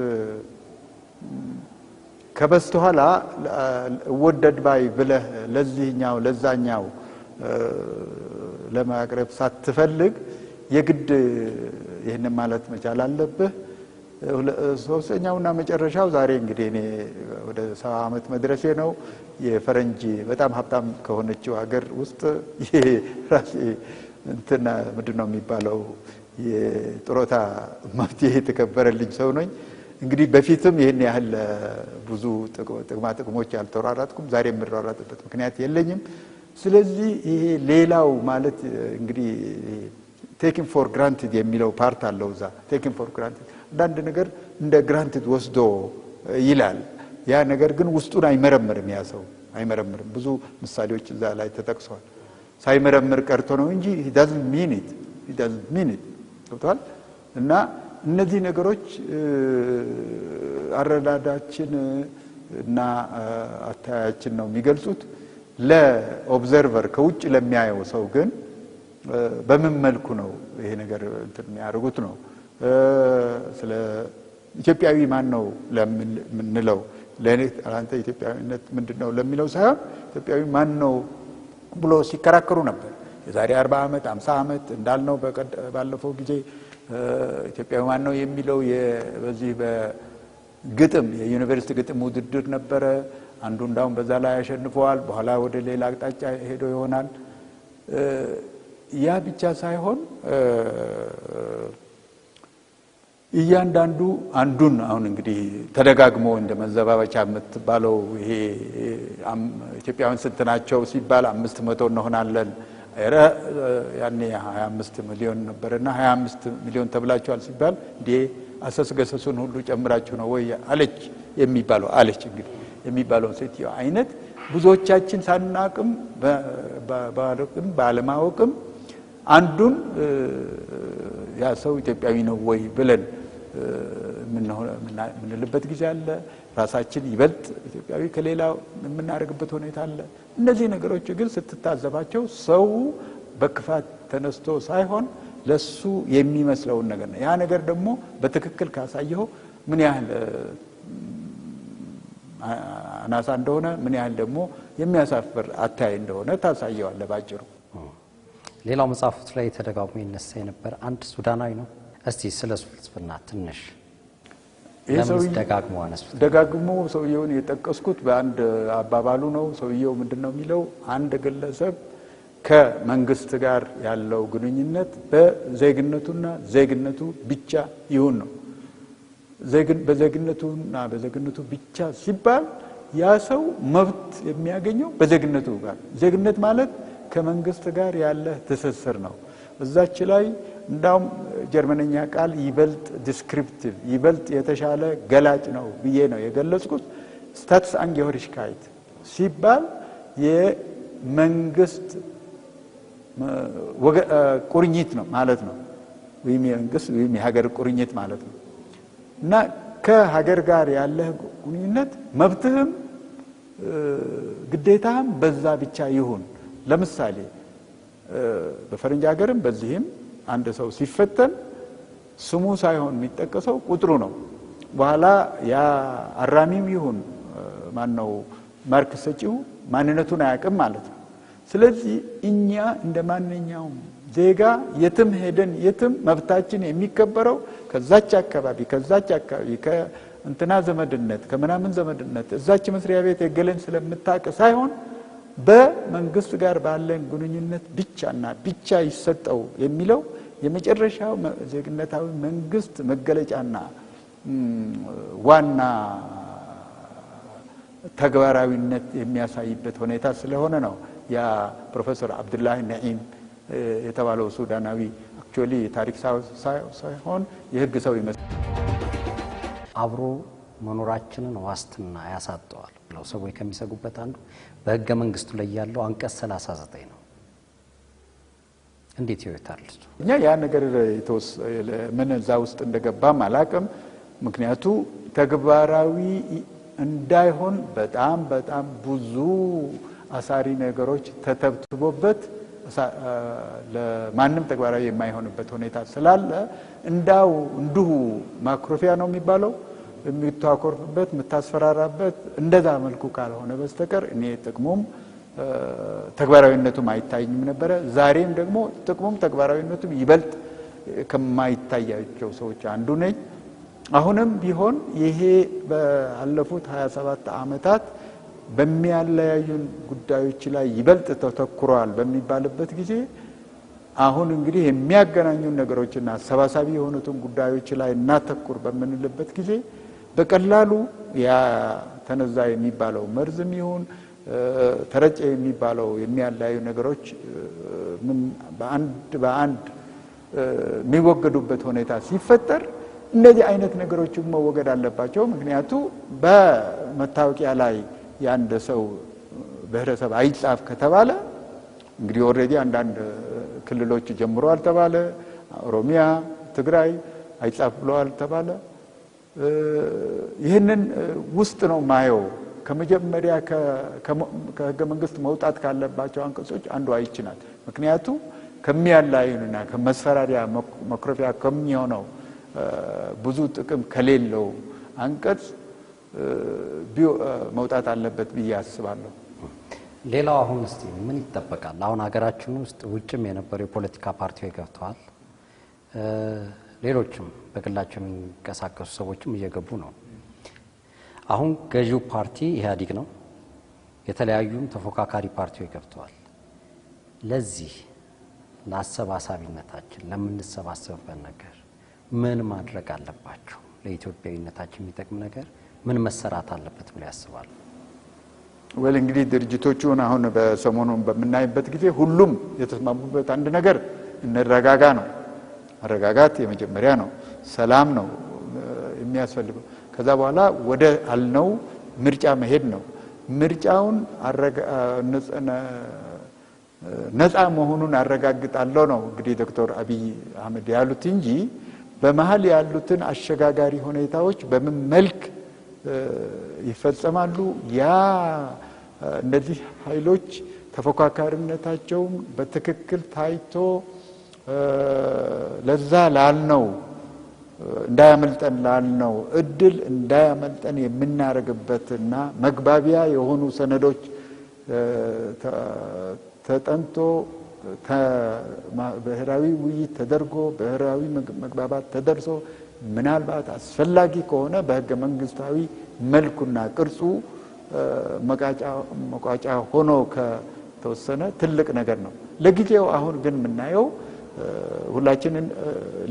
ከበስተኋላ ወደድ ባይ ብለህ ለዚህኛው ለዛኛው ለማቅረብ ሳትፈልግ የግድ ይሄን ማለት መቻል አለብህ። ሶስተኛውና መጨረሻው ዛሬ እንግዲህ እኔ ወደ 70 ዓመት መድረሴ ነው። የፈረንጅ በጣም ሀብታም ከሆነችው ሀገር ውስጥ የራሴ እንትና ምንድነው የሚባለው የጥሮታ መብት የተከበረልኝ ሰው ነኝ። እንግዲህ በፊትም ይሄን ያህል ብዙ ጥቅሞች ያልተሯራጥኩም ዛሬ የምሯራጥበት ምክንያት የለኝም። ስለዚህ ይሄ ሌላው ማለት እንግዲህ ቴኪንግ ፎር ግራንትድ የሚለው ፓርት አለው እዛ ቴኪንግ ፎር ግራንትድ አንዳንድ ነገር እንደ ግራንትድ ወስዶ ይላል። ያ ነገር ግን ውስጡን አይመረምርም። ያ ሰው አይመረምርም። ብዙ ምሳሌዎች እዛ ላይ ተጠቅሰዋል። ሳይመረምር ቀርቶ ነው እንጂ he doesn't mean it ገብቷል። እና እነዚህ ነገሮች አረዳዳችን እና አታያችን ነው የሚገልጹት። ለኦብዘርቨር ከውጭ ለሚያየው ሰው ግን በምን መልኩ ነው ይሄ ነገር እንትን የሚያደርጉት ነው። ስለ ኢትዮጵያዊ ማን ነው ለምንለው ለኔ አንተ ኢትዮጵያዊነት ምንድነው ለሚለው ሳይሆን ኢትዮጵያዊ ማን ነው ብሎ ሲከራከሩ ነበር። የዛሬ 40 ዓመት 50 ዓመት እንዳልነው ባለፈው ጊዜ ኢትዮጵያዊ ማን ነው የሚለው በዚህ በግጥም የዩኒቨርሲቲ ግጥም ውድድር ነበረ። አንዱ እንዳውም በዛ ላይ ያሸንፈዋል። በኋላ ወደ ሌላ አቅጣጫ ሄዶ ይሆናል። ያ ብቻ ሳይሆን እያንዳንዱ አንዱን አሁን እንግዲህ ተደጋግሞ እንደ መዘባበቻ የምትባለው ይሄ ኢትዮጵያውያን ስንት ናቸው ሲባል 500 እንሆናለን እረ ያኔ 25 ሚሊዮን ነበርና 25 ሚሊዮን ተብላችኋል ሲባል እንዴ አሰስገሰሱን ሁሉ ጨምራችሁ ነው ወይ አለች እንግዲህ የሚባለው ሴትዮ አይነት ብዙዎቻችን ሳናቅም ባለማወቅም አንዱን ያ ሰው ኢትዮጵያዊ ነው ወይ ብለን ምንልበት ጊዜ አለ። ራሳችን ይበልጥ ኢትዮጵያዊ ከሌላው የምናደርግበት ሁኔታ አለ። እነዚህ ነገሮች ግን ስትታዘባቸው ሰው በክፋት ተነስቶ ሳይሆን ለሱ የሚመስለውን ነገር ነው። ያ ነገር ደግሞ በትክክል ካሳየው ምን ያህል አናሳ እንደሆነ ምን ያህል ደግሞ የሚያሳፍር አታይ እንደሆነ ታሳየዋለህ ባጭሩ። ሌላው መጽሐፉት ላይ ተደጋግሞ ይነሳ የነበር አንድ ሱዳናዊ ነው። እስቲ ስለሱ ፍልስፍና ትንሽ ደጋግሞ ሰውየውን የጠቀስኩት በአንድ አባባሉ ነው። ሰውየው ምንድነው የሚለው? አንድ ግለሰብ ከመንግስት ጋር ያለው ግንኙነት በዜግነቱና ዜግነቱ ብቻ ይሁን ነው። በዜግነቱ ብቻ ሲባል ያ ሰው መብት የሚያገኘው በዜግነቱ ጋር። ዜግነት ማለት ከመንግስት ጋር ያለ ትስስር ነው። እዛች ላይ እንዳውም ጀርመንኛ ቃል ይበልጥ ዲስክሪፕቲቭ ይበልጥ የተሻለ ገላጭ ነው ብዬ ነው የገለጽኩት። ስታትስ አንጌሆሪሽካይት ሲባል የመንግስት ቁርኝት ነው ማለት ነው። ወይም የመንግስት ወይም የሀገር ቁርኝት ማለት ነው። እና ከሀገር ጋር ያለ ቁርኝነት መብትህም ግዴታህም በዛ ብቻ ይሁን። ለምሳሌ በፈረንጅ ሀገርም በዚህም አንድ ሰው ሲፈተን ስሙ ሳይሆን የሚጠቀሰው ቁጥሩ ነው። በኋላ ያ አራሚም ይሁን ማነው ማርክ ሰጪው ማንነቱን አያውቅም ማለት ነው። ስለዚህ እኛ እንደማንኛውም ዜጋ የትም ሄደን የትም መብታችን የሚከበረው ከዛች አካባቢ ከእንትና ዘመድነት ከምናምን ዘመድነት እዛች መስሪያ ቤት የገለን ስለምታውቅ ሳይሆን በመንግስት ጋር ባለን ግንኙነት ብቻና ብቻ ይሰጠው የሚለው የመጨረሻው ዜግነታዊ መንግስት መገለጫና ዋና ተግባራዊነት የሚያሳይበት ሁኔታ ስለሆነ ነው። ያ ፕሮፌሰር አብዱላህ ነዒም የተባለው ሱዳናዊ አክቹአሊ የታሪክ ሳይሆን የህግ ሰው ይመስላል። አብሮ መኖራችንን ዋስትና ያሳጠዋል ብለው ሰዎች ከሚሰጉበት አንዱ በህገ መንግስቱ ላይ ያለው አንቀጽ 39 ነው። እንዴት ይወታል? እኛ ያ ነገር ምን እዛ ውስጥ እንደገባም አላቅም። ምክንያቱ ተግባራዊ እንዳይሆን በጣም ብዙ አሳሪ ነገሮች ተተብትቦበት ለማንም ተግባራዊ የማይሆንበት ሁኔታ ስላለ እንዲሁ ማክሮፊያ ነው የሚባለው የምታኮርፍበት የምታስፈራራበት እንደዛ መልኩ ካልሆነ በስተቀር እኔ ጥቅሙም ተግባራዊነቱም አይታይኝም ነበረ። ዛሬም ደግሞ ጥቅሙም ተግባራዊነቱም ይበልጥ ከማይታያቸው ሰዎች አንዱ ነኝ። አሁንም ቢሆን ይሄ ባለፉት 27 ዓመታት በሚያለያዩን ጉዳዮች ላይ ይበልጥ ተተኩሯል በሚባልበት ጊዜ አሁን እንግዲህ የሚያገናኙን ነገሮችና አሰባሳቢ የሆኑትን ጉዳዮች ላይ እናተኩር በምንልበት ጊዜ በቀላሉ ያ ተነዛ የሚባለው መርዝም ይሁን ተረጨ የሚባለው የሚያለያዩ ነገሮች በአንድ የሚወገዱበት ሁኔታ ሲፈጠር እነዚህ አይነት ነገሮች መወገድ አለባቸው። ምክንያቱ በመታወቂያ ላይ የአንድ ሰው ብሔረሰብ አይጻፍ ከተባለ እንግዲህ ኦልሬዲ አንዳንድ ክልሎች ጀምረዋል ተባለ፣ ኦሮሚያ፣ ትግራይ አይጻፍ ብለዋል ተባለ። ይህንን ውስጥ ነው ማየው። ከመጀመሪያ ከህገ መንግስት መውጣት ካለባቸው አንቀጾች አንዱ አይችናል። ምክንያቱ ከሚያላዩንና ከመስፈራሪያ መክረፊያ ከሚሆነው ብዙ ጥቅም ከሌለው አንቀጽ መውጣት አለበት ብዬ አስባለሁ። ሌላው አሁን እስቲ ምን ይጠበቃል? አሁን ሀገራችን ውስጥ ውጭም የነበሩ የፖለቲካ ፓርቲዎች ገብተዋል። ሌሎችም በግላቸው የሚንቀሳቀሱ ሰዎችም እየገቡ ነው። አሁን ገዢው ፓርቲ ኢህአዴግ ነው። የተለያዩም ተፎካካሪ ፓርቲዎች ገብተዋል። ለዚህ ለአሰባሳቢነታችን ለምንሰባሰብበት ነገር ምን ማድረግ አለባቸው? ለኢትዮጵያዊነታችን የሚጠቅም ነገር ምን መሰራት አለበት ብለው ያስባሉ? ወል እንግዲህ ድርጅቶቹን አሁን በሰሞኑን በምናይበት ጊዜ ሁሉም የተስማሙበት አንድ ነገር እንረጋጋ ነው። መረጋጋት የመጀመሪያ ነው። ሰላም ነው የሚያስፈልገው። ከዛ በኋላ ወደ አልነው ምርጫ መሄድ ነው። ምርጫውን ነፃ መሆኑን አረጋግጣለሁ ነው እንግዲህ ዶክተር አብይ አህመድ ያሉት እንጂ በመሃል ያሉትን አሸጋጋሪ ሁኔታዎች በምን መልክ ይፈጸማሉ ያ እነዚህ ኃይሎች ተፎካካሪነታቸውን በትክክል ታይቶ ለዛ ላልነው እንዳያመልጠን ላልነው እድል እንዳያመልጠን የምናረግበትና መግባቢያ የሆኑ ሰነዶች ተጠንቶ ብሔራዊ ውይይት ተደርጎ ብሔራዊ መግባባት ተደርሶ ምናልባት አስፈላጊ ከሆነ በህገ መንግስታዊ መልኩና ቅርጹ መቋጫ ሆኖ ከተወሰነ ትልቅ ነገር ነው። ለጊዜው አሁን ግን የምናየው ሁላችንን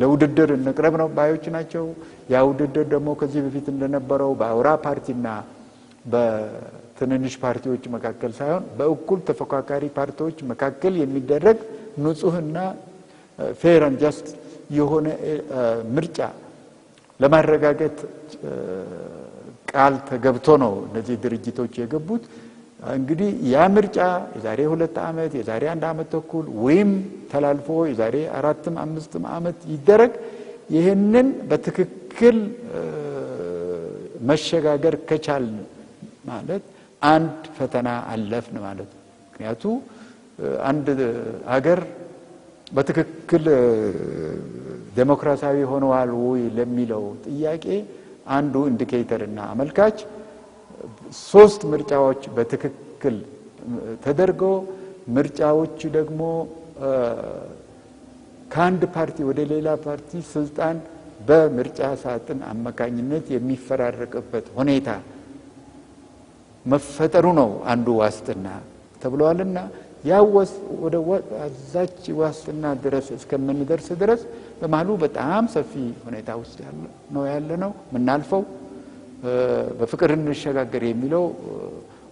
ለውድድር እንቅረብ ነው ባዮች ናቸው። ያ ውድድር ደግሞ ከዚህ በፊት እንደነበረው በአውራ ፓርቲና በትንንሽ ፓርቲዎች መካከል ሳይሆን በእኩል ተፎካካሪ ፓርቲዎች መካከል የሚደረግ ንጹህና ፌር ኤንድ ጀስት የሆነ ምርጫ ለማረጋገጥ ቃል ተገብቶ ነው እነዚህ ድርጅቶች የገቡት። እንግዲህ ያ ምርጫ የዛሬ 2 ዓመት የዛሬ 1 ዓመት ተኩል ወይም ተላልፎ የዛሬ 4 5 ዓመት ይደረግ ይሄንን በትክክል መሸጋገር ከቻልን ማለት አንድ ፈተና አለፍን ማለት ነው። ምክንያቱም አንድ ሀገር በትክክል ዴሞክራሲያዊ ሆነዋል ወይ ለሚለው ጥያቄ አንዱ ኢንዲኬተርና አመልካች 3 ምርጫዎች በትክክል ተደርጎ ምርጫዎች ደግሞ ከአንድ ፓርቲ ወደ ሌላ ፓርቲ ስልጣን በምርጫ ሳጥን አማካኝነት የሚፈራረቅበት ሁኔታ መፈጠሩ ነው አንዱ ዋስትና ተብሏልና ያው ወደ አዛች ዋስትና ድረስ እስከምንደርስ ድረስ በመሃሉ በጣም ሰፊ ሁኔታ ውስጥ ያለነው ምናልፈው በፍቅር እንሸጋገር የሚለው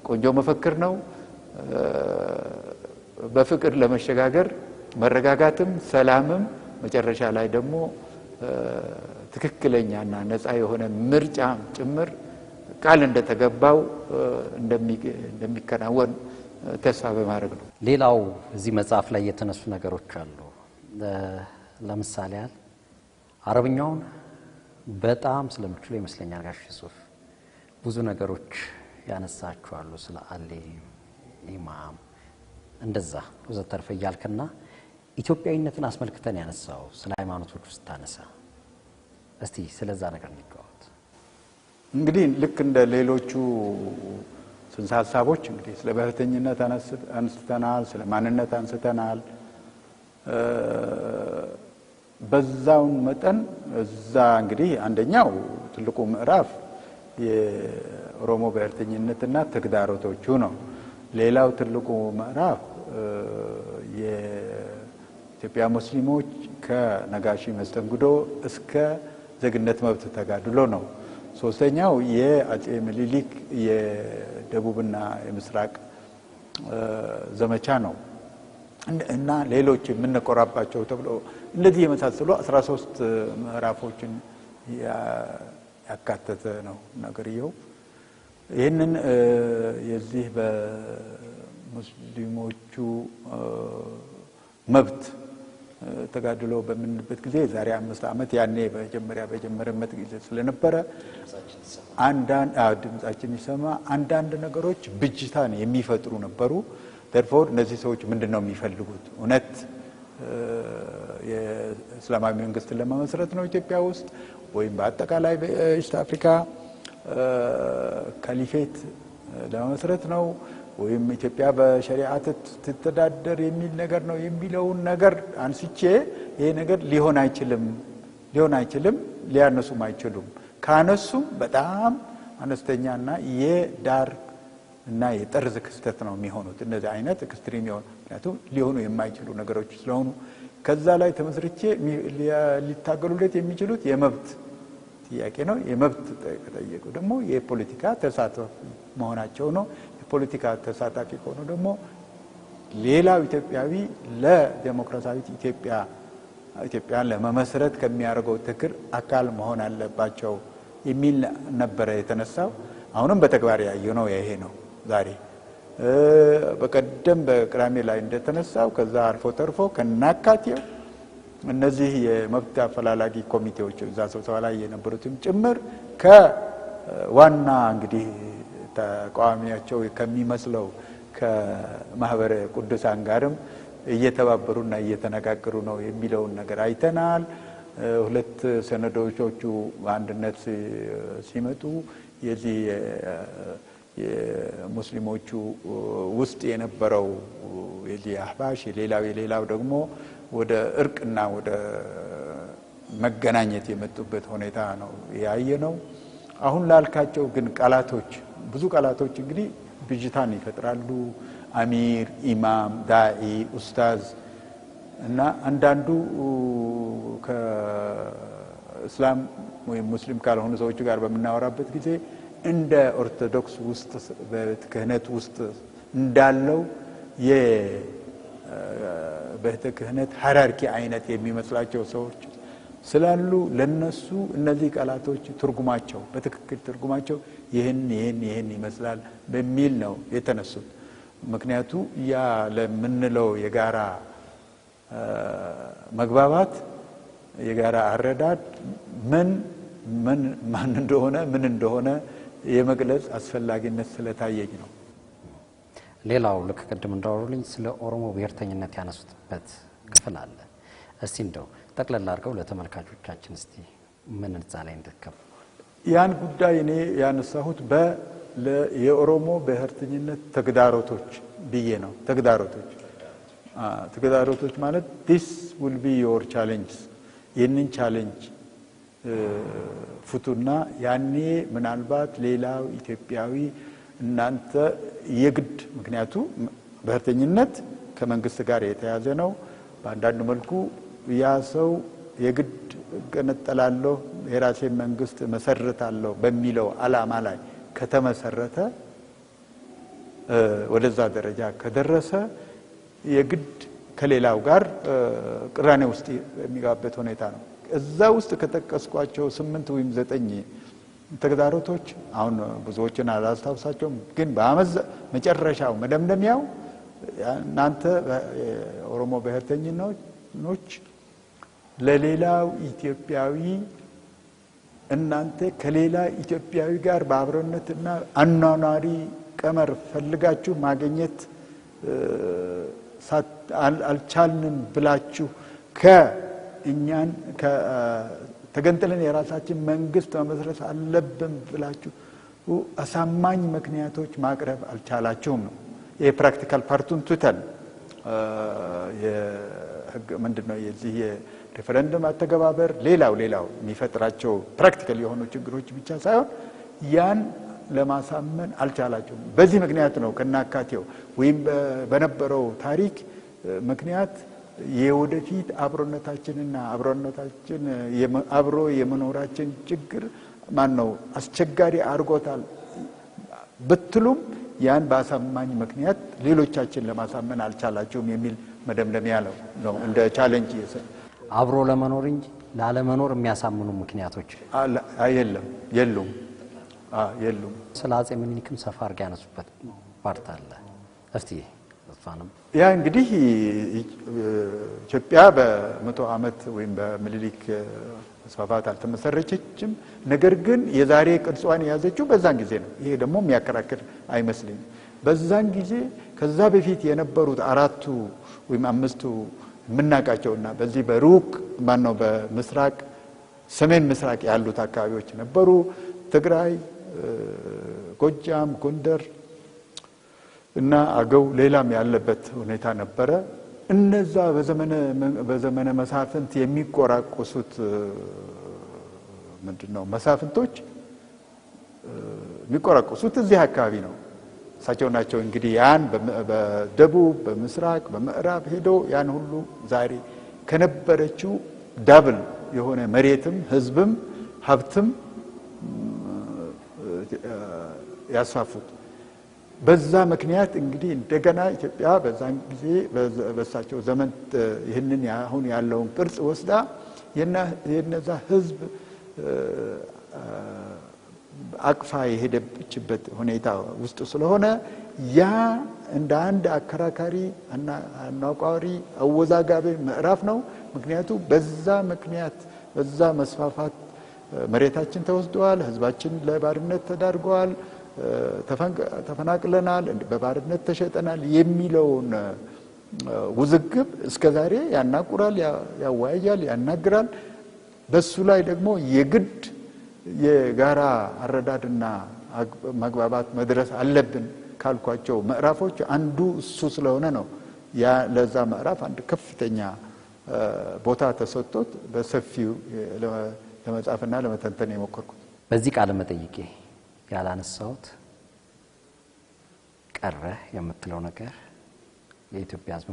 ቆንጆ መፈክር ነው። በፍቅር ለመሸጋገር መረጋጋትም ሰላምም መጨረሻ ላይ ደግሞ ትክክለኛና ነፃ የሆነ ምርጫ ጭምር ቃል እንደተገባው እንደሚከናወን ተስፋ በማድረግ ነው። ሌላው እዚህ መጽሐፍ ላይ የተነሱ ነገሮች አሉ። ለምሳሌ አረብኛውን በጣም ስለምችሉ ይመስለኛል ጋሽ ዩሱፍ ብዙ ነገሮች ያነሳቸዋሉ ስለ አሊ ኢማም እንደዛ ወዘተርፈ ያልከና ኢትዮጵያዊነትን አስመልክተን ያነሳው ስለ ሃይማኖቶች ውስጥ ታነሳ እስቲ ስለዛ ነገር ንገሩት። እንግዲህ ልክ እንደ ሌሎቹ ጽንሰ ሐሳቦች እንግዲህ ስለ ብሔርተኝነት አንስተናል፣ ስለ ማንነት አንስተናል። በዛው መጠን እዛ እንግዲህ አንደኛው ትልቁ ምዕራፍ የኦሮሞ ብሔርተኝነትና ተግዳሮቶቹ ነው። ሌላው ትልቁ ምዕራፍ የኢትዮጵያ ሙስሊሞች ከነጋሺ መስተንግዶ እስከ ዜግነት መብት ተጋድሎ ነው። ሶስተኛው የአጼ ምኒልክ የደቡብና የምስራቅ ዘመቻ ነው እና ሌሎች የምንቆራባቸው ተብሎ እንደዚህ የመሳሰሉ 13 ምዕራፎችን ያካተተ ነው ነገርየው። ይህንን የዚህ በሙስሊሞቹ መብት ተጋድሎ በምንበት ጊዜ ዛሬ 5 ዓመት ያኔ በጀመረበት ጊዜ ስለነበረ ድምጻችን ይሰማ አንዳንድ ነገሮች ብጅታን የሚፈጥሩ ነበሩ። therefore እነዚህ ሰዎች ምንድነው የሚፈልጉት? እውነት የእስላማዊ መንግስት ለመመስረት ነው ኢትዮጵያ ውስጥ ወይም በአጠቃላይ በኢስት አፍሪካ ካሊፌት ለመመስረት ነው ወይም ኢትዮጵያ በሸሪዓ ትተዳደር የሚል ነገር ነው የሚለውን ነገር አንስቼ ይሄ ነገር ሊሆን አይችልም ሊያነሱም አይችሉም። ካነሱም በጣም አነስተኛና የዳር እና የጠርዝ ክስተት ነው የሚሆኑት። እነዚህ አይነት ኤክስትሪም የሆኑ ምክንያቱም ሊሆኑ የማይችሉ ነገሮች ስለሆኑ ከዛ ላይ ተመስርቼ ሊታገሉለት የሚችሉት የመብት ጥያቄ ነው። የመብት ከጠየቁ ደግሞ የፖለቲካ ተሳትፎ መሆናቸው ነው። ፖለቲካ ተሳታፊ ሆኖ ደግሞ ሌላው ኢትዮጵያዊ ለዲሞክራሲያዊት ኢትዮጵያን ለመመስረት ከሚያደርገው ትግል አካል መሆን አለባቸው የሚል ነበረ የተነሳው። አሁንም በተግባር ያየነው ይሄ ነው። ዛሬ በቀደም በቅዳሜ ላይ እንደተነሳው ከዛ አልፎ ተርፎ ከናካቴው እነዚህ የመብት አፈላላጊ ኮሚቴዎች እዛ ስብሰባ ላይ የነበሩትም ጭምር ከዋና እንግዲህ ተቃዋሚያቸው ከሚመስለው ከማህበረ ቅዱሳን ጋርም እየተባበሩና እየተነጋገሩ ነው የሚለውን ነገር አይተናል። ሁለት ሰነዶቹ አንድነት ሲመጡ የዚህ የሙስሊሞቹ ውስጥ የነበረው የዚህ አህባሽ የሌላው ደግሞ ወደ እርቅና ወደ መገናኘት የመጡበት ሁኔታ ነው ያየነው። አሁን ላልካቸው ግን ቃላቶች ብዙ ቃላቶች እንግዲህ ብጅታን ይፈጥራሉ። አሚር፣ ኢማም፣ ዳኢ፣ ኡስታዝ እና አንዳንዱ ከእስላም ወይም ሙስሊም ካልሆኑ ሰዎች ጋር በመናወራበት ጊዜ እንደ ኦርቶዶክስ ውስጥ በክህነት ውስጥ እንዳለው የቤተ ክህነት ሃይራርኪ አይነት የሚመስላቸው ሰዎች ስላሉ ለነሱ እነዚህ ቃላቶች ትርጉማቸው በትክክል ትርጉማቸው ይህን ይመስላል በሚል ነው የተነሱት። ምክንያቱ ያ ለምንለው የጋራ መግባባት የጋራ አረዳድ ማን እንደሆነ የመግለጽ አስፈላጊነት ስለታየኝ ነው። ሌላው ልክ ቅድም እንዳወሩልኝ ስለ ኦሮሞ ብሔርተኝነት ያነሱትበት ክፍል አለ። እስቲ እንደው ጠቅለል አድርገው ለተመልካቾቻችን እስቲ ምን እዛ ላይ እንደከም ያን ጉዳይ እኔ ያነሳሁት የኦሮሞ ብሔርተኝነት ተግዳሮቶች ብዬ ነው። ተግዳሮቶች ማለት this will be your challenge ይህንን ቻሌንጅ ፍቱና ያኔ ምናልባት ሌላው ኢትዮጵያዊ እናንተ የግድ ምክንያቱ ብሔርተኝነት ከመንግስት ጋር የተያዘ ነው። በአንዳንድ መልኩ ያ ሰው የግድ ገነጠላለሁ የራሴ መንግስት መሰረታለሁ በሚለው ዓላማ ላይ ከተመሰረተ ወደዛ ደረጃ ከደረሰ የግድ ከሌላው ጋር ቅራኔ ውስጥ የሚጋበት ሁኔታ ነው። እዛ ውስጥ ከተቀስቋቸው 8 ወይም 9 ተግዳሮቶች አሁን ብዙዎችን አላስታውሳቸውም፣ ግን መጨረሻው መደምደሚያው እናንተ ኦሮሞ ብሔርተኞች ለሌላው ኢትዮጵያዊ እናንተ ከሌላ ኢትዮጵያዊ ጋር በአብሮነትና አኗኗሪ ቀመር ፈልጋችሁ ማግኘት አልቻልንም ብላችሁ ከእኛን ተገንጥለን የራሳችን መንግስት መመስረት አለብን ብላችሁ አሳማኝ ምክንያቶች ማቅረብ አልቻላችሁም ነው። የፕራክቲካል ፓርቱን ትተን የህግ ምንድነው የዚህ የሬፈረንደም አተገባበር ሌላው የሚፈጥራቸው ፕራክቲካል የሆኑ ችግሮች ብቻ ሳይሆን ያን ለማሳመን አልቻላችሁም። በዚህ ምክንያት ነው ከናካቴው ወይም በነበረው ታሪክ ምክንያት የወደፊት አብሮነታችንና አብሮ የመኖራችን ችግር ማነው አስቸጋሪ አድርጎታል ብትሉም ያን በአሳማኝ ምክንያት ሌሎቻችን ለማሳመን አልቻላችሁም የሚል መደምደሚያ ነው እንደ ቻሌንጅ አብሮ ለመኖር እንጂ ላለመኖር የሚያሳምኑ ምክንያቶች የሉም። ስለ አፄ ምኒልክም ሰፋ አድርገው ያነሱበት ፓርት አለ። እስቲ እሷንም ያ እንግዲህ ኢትዮጵያ በ100 ዓመት ወይም በምኒልክ መስፋፋት አልተመሰረተችም። ነገር ግን የዛሬ ቅርጿን የያዘችው በዛን ጊዜ ነው። ይሄ ደግሞ የሚያከራክር አይመስልኝም። በዛን ጊዜ ከዛ በፊት የነበሩት 4 ወይም 5 የምናውቃቸውና በዚህ በሩቅ ማነው በምስራቅ ሰሜን ምስራቅ ያሉት አካባቢዎች ነበሩ። ትግራይ፣ ጎጃም፣ ጎንደር እና አገው ሌላም ያለበት ሁኔታ ነበረ። እነዛ በዘመነ መሳፍንት የሚቆራቆሱት ምንድነው መሳፍንቶች የሚቆራቆሱት እዚህ አካባቢ ነው። እሳቸው ናቸው እንግዲህ ያን በደቡብ በምስራቅ በምዕራብ ሄዶ ያን ሁሉ ዛሬ ከነበረችው ዳብል የሆነ መሬትም ህዝብም ሀብትም ያስፋፉት። በዛ ምክንያት እንግዲህ እንደገና ኢትዮጵያ በዛን ጊዜ በሳቸው ዘመን ይህንን አሁን ያለውን ቅርጽ ወስዳ የነዛ ህዝብ አቅፋ የሄደችበት ሁኔታ ውስጥ ስለሆነ ያ እንደ አንድ አከራካሪ አናቋሪ አወዛጋቢ ምዕራፍ ነው። ምክንያቱም በዛ ምክንያት በዛ መስፋፋት መሬታችን ተወስዷል፣ ህዝባችን ለባርነት ተዳርጓል፣ ተፈናቅለናል፣ በባርነት ተሸጠናል የሚለውን ውዝግብ እስከዛሬ ያናቁራል፣ ያወያያል፣ ያናግራል። በሱ ላይ ደግሞ የግድ የጋራ አረዳድና መግባባት መድረስ አለብን ካልኳቸው ምዕራፎች አንዱ እሱ ስለሆነ ነው ያ ለዛ ምዕራፍ አንድ ከፍተኛ ቦታ ተሰጥቶት በሰፊው ለመጻፍና ለመተንተን የሞከርኩት። በዚህ ቃለ መጠይቄ ያላነሳሁት ቀረ የምትለው ነገር የኢትዮጵያ ህዝብ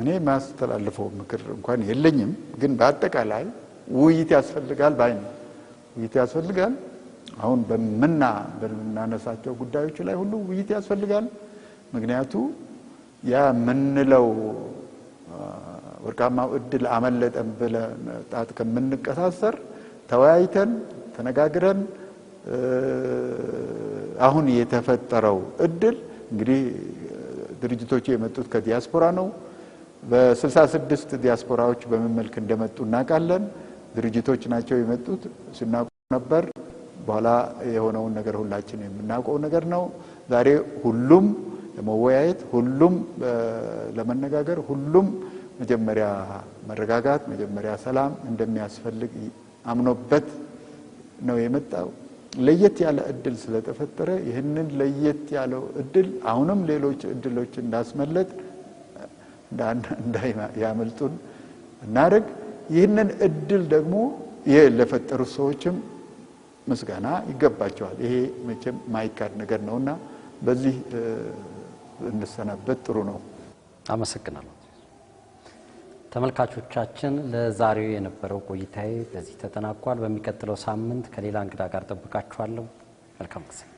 እኔ ማስተላልፈው ምክር እንኳን የለኝም፣ ግን በአጠቃላይ ውይይት ያስፈልጋል ባይ ነው። ውይይት ያስፈልጋል። አሁን በምናነሳቸው ጉዳዮች ላይ ሁሉ ውይይት ያስፈልጋል። ምክንያቱ ያ ምንለው ወርቃማው እድል አመለጠን ብለን ጣት ከምንቀሳሰር ተወያይተን ተነጋግረን አሁን የተፈጠረው እድል እንግዲህ ድርጅቶች የመጡት ከዲያስፖራ ነው። በ66 ዲያስፖራዎች በመመልክ እንደመጡ እናውቃለን። ድርጅቶች ናቸው የመጡት ሲናቁ ነበር። በኋላ የሆነውን ነገር ሁላችን የምናውቀው ነገር ነው። ዛሬ ሁሉም ለመወያየት፣ ሁሉም ለመነጋገር፣ ሁሉም መጀመሪያ መረጋጋት፣ መጀመሪያ ሰላም እንደሚያስፈልግ አምኖበት ነው የመጣው። ለየት ያለ እድል ስለተፈጠረ ይህንን ለየት ያለው እድል አሁንም ሌሎች እድሎች እንዳስመለጥ እንዳያመልጡን እናደርግ። ይህንን እድል ደግሞ ለፈጠሩ ሰዎችም ምስጋና ይገባቸዋል። ይሄ መቼም ማይካድ ነገር ነውና በዚህ እንሰናበት ጥሩ ነው። አመሰግናለሁ። ተመልካቾቻችን ለዛሬው የነበረው ቆይታዬ በዚህ ተጠናቋል። በሚቀጥለው ሳምንት ከሌላ እንግዳ ጋር ጠብቃችኋለሁ። መልካም ጊዜ።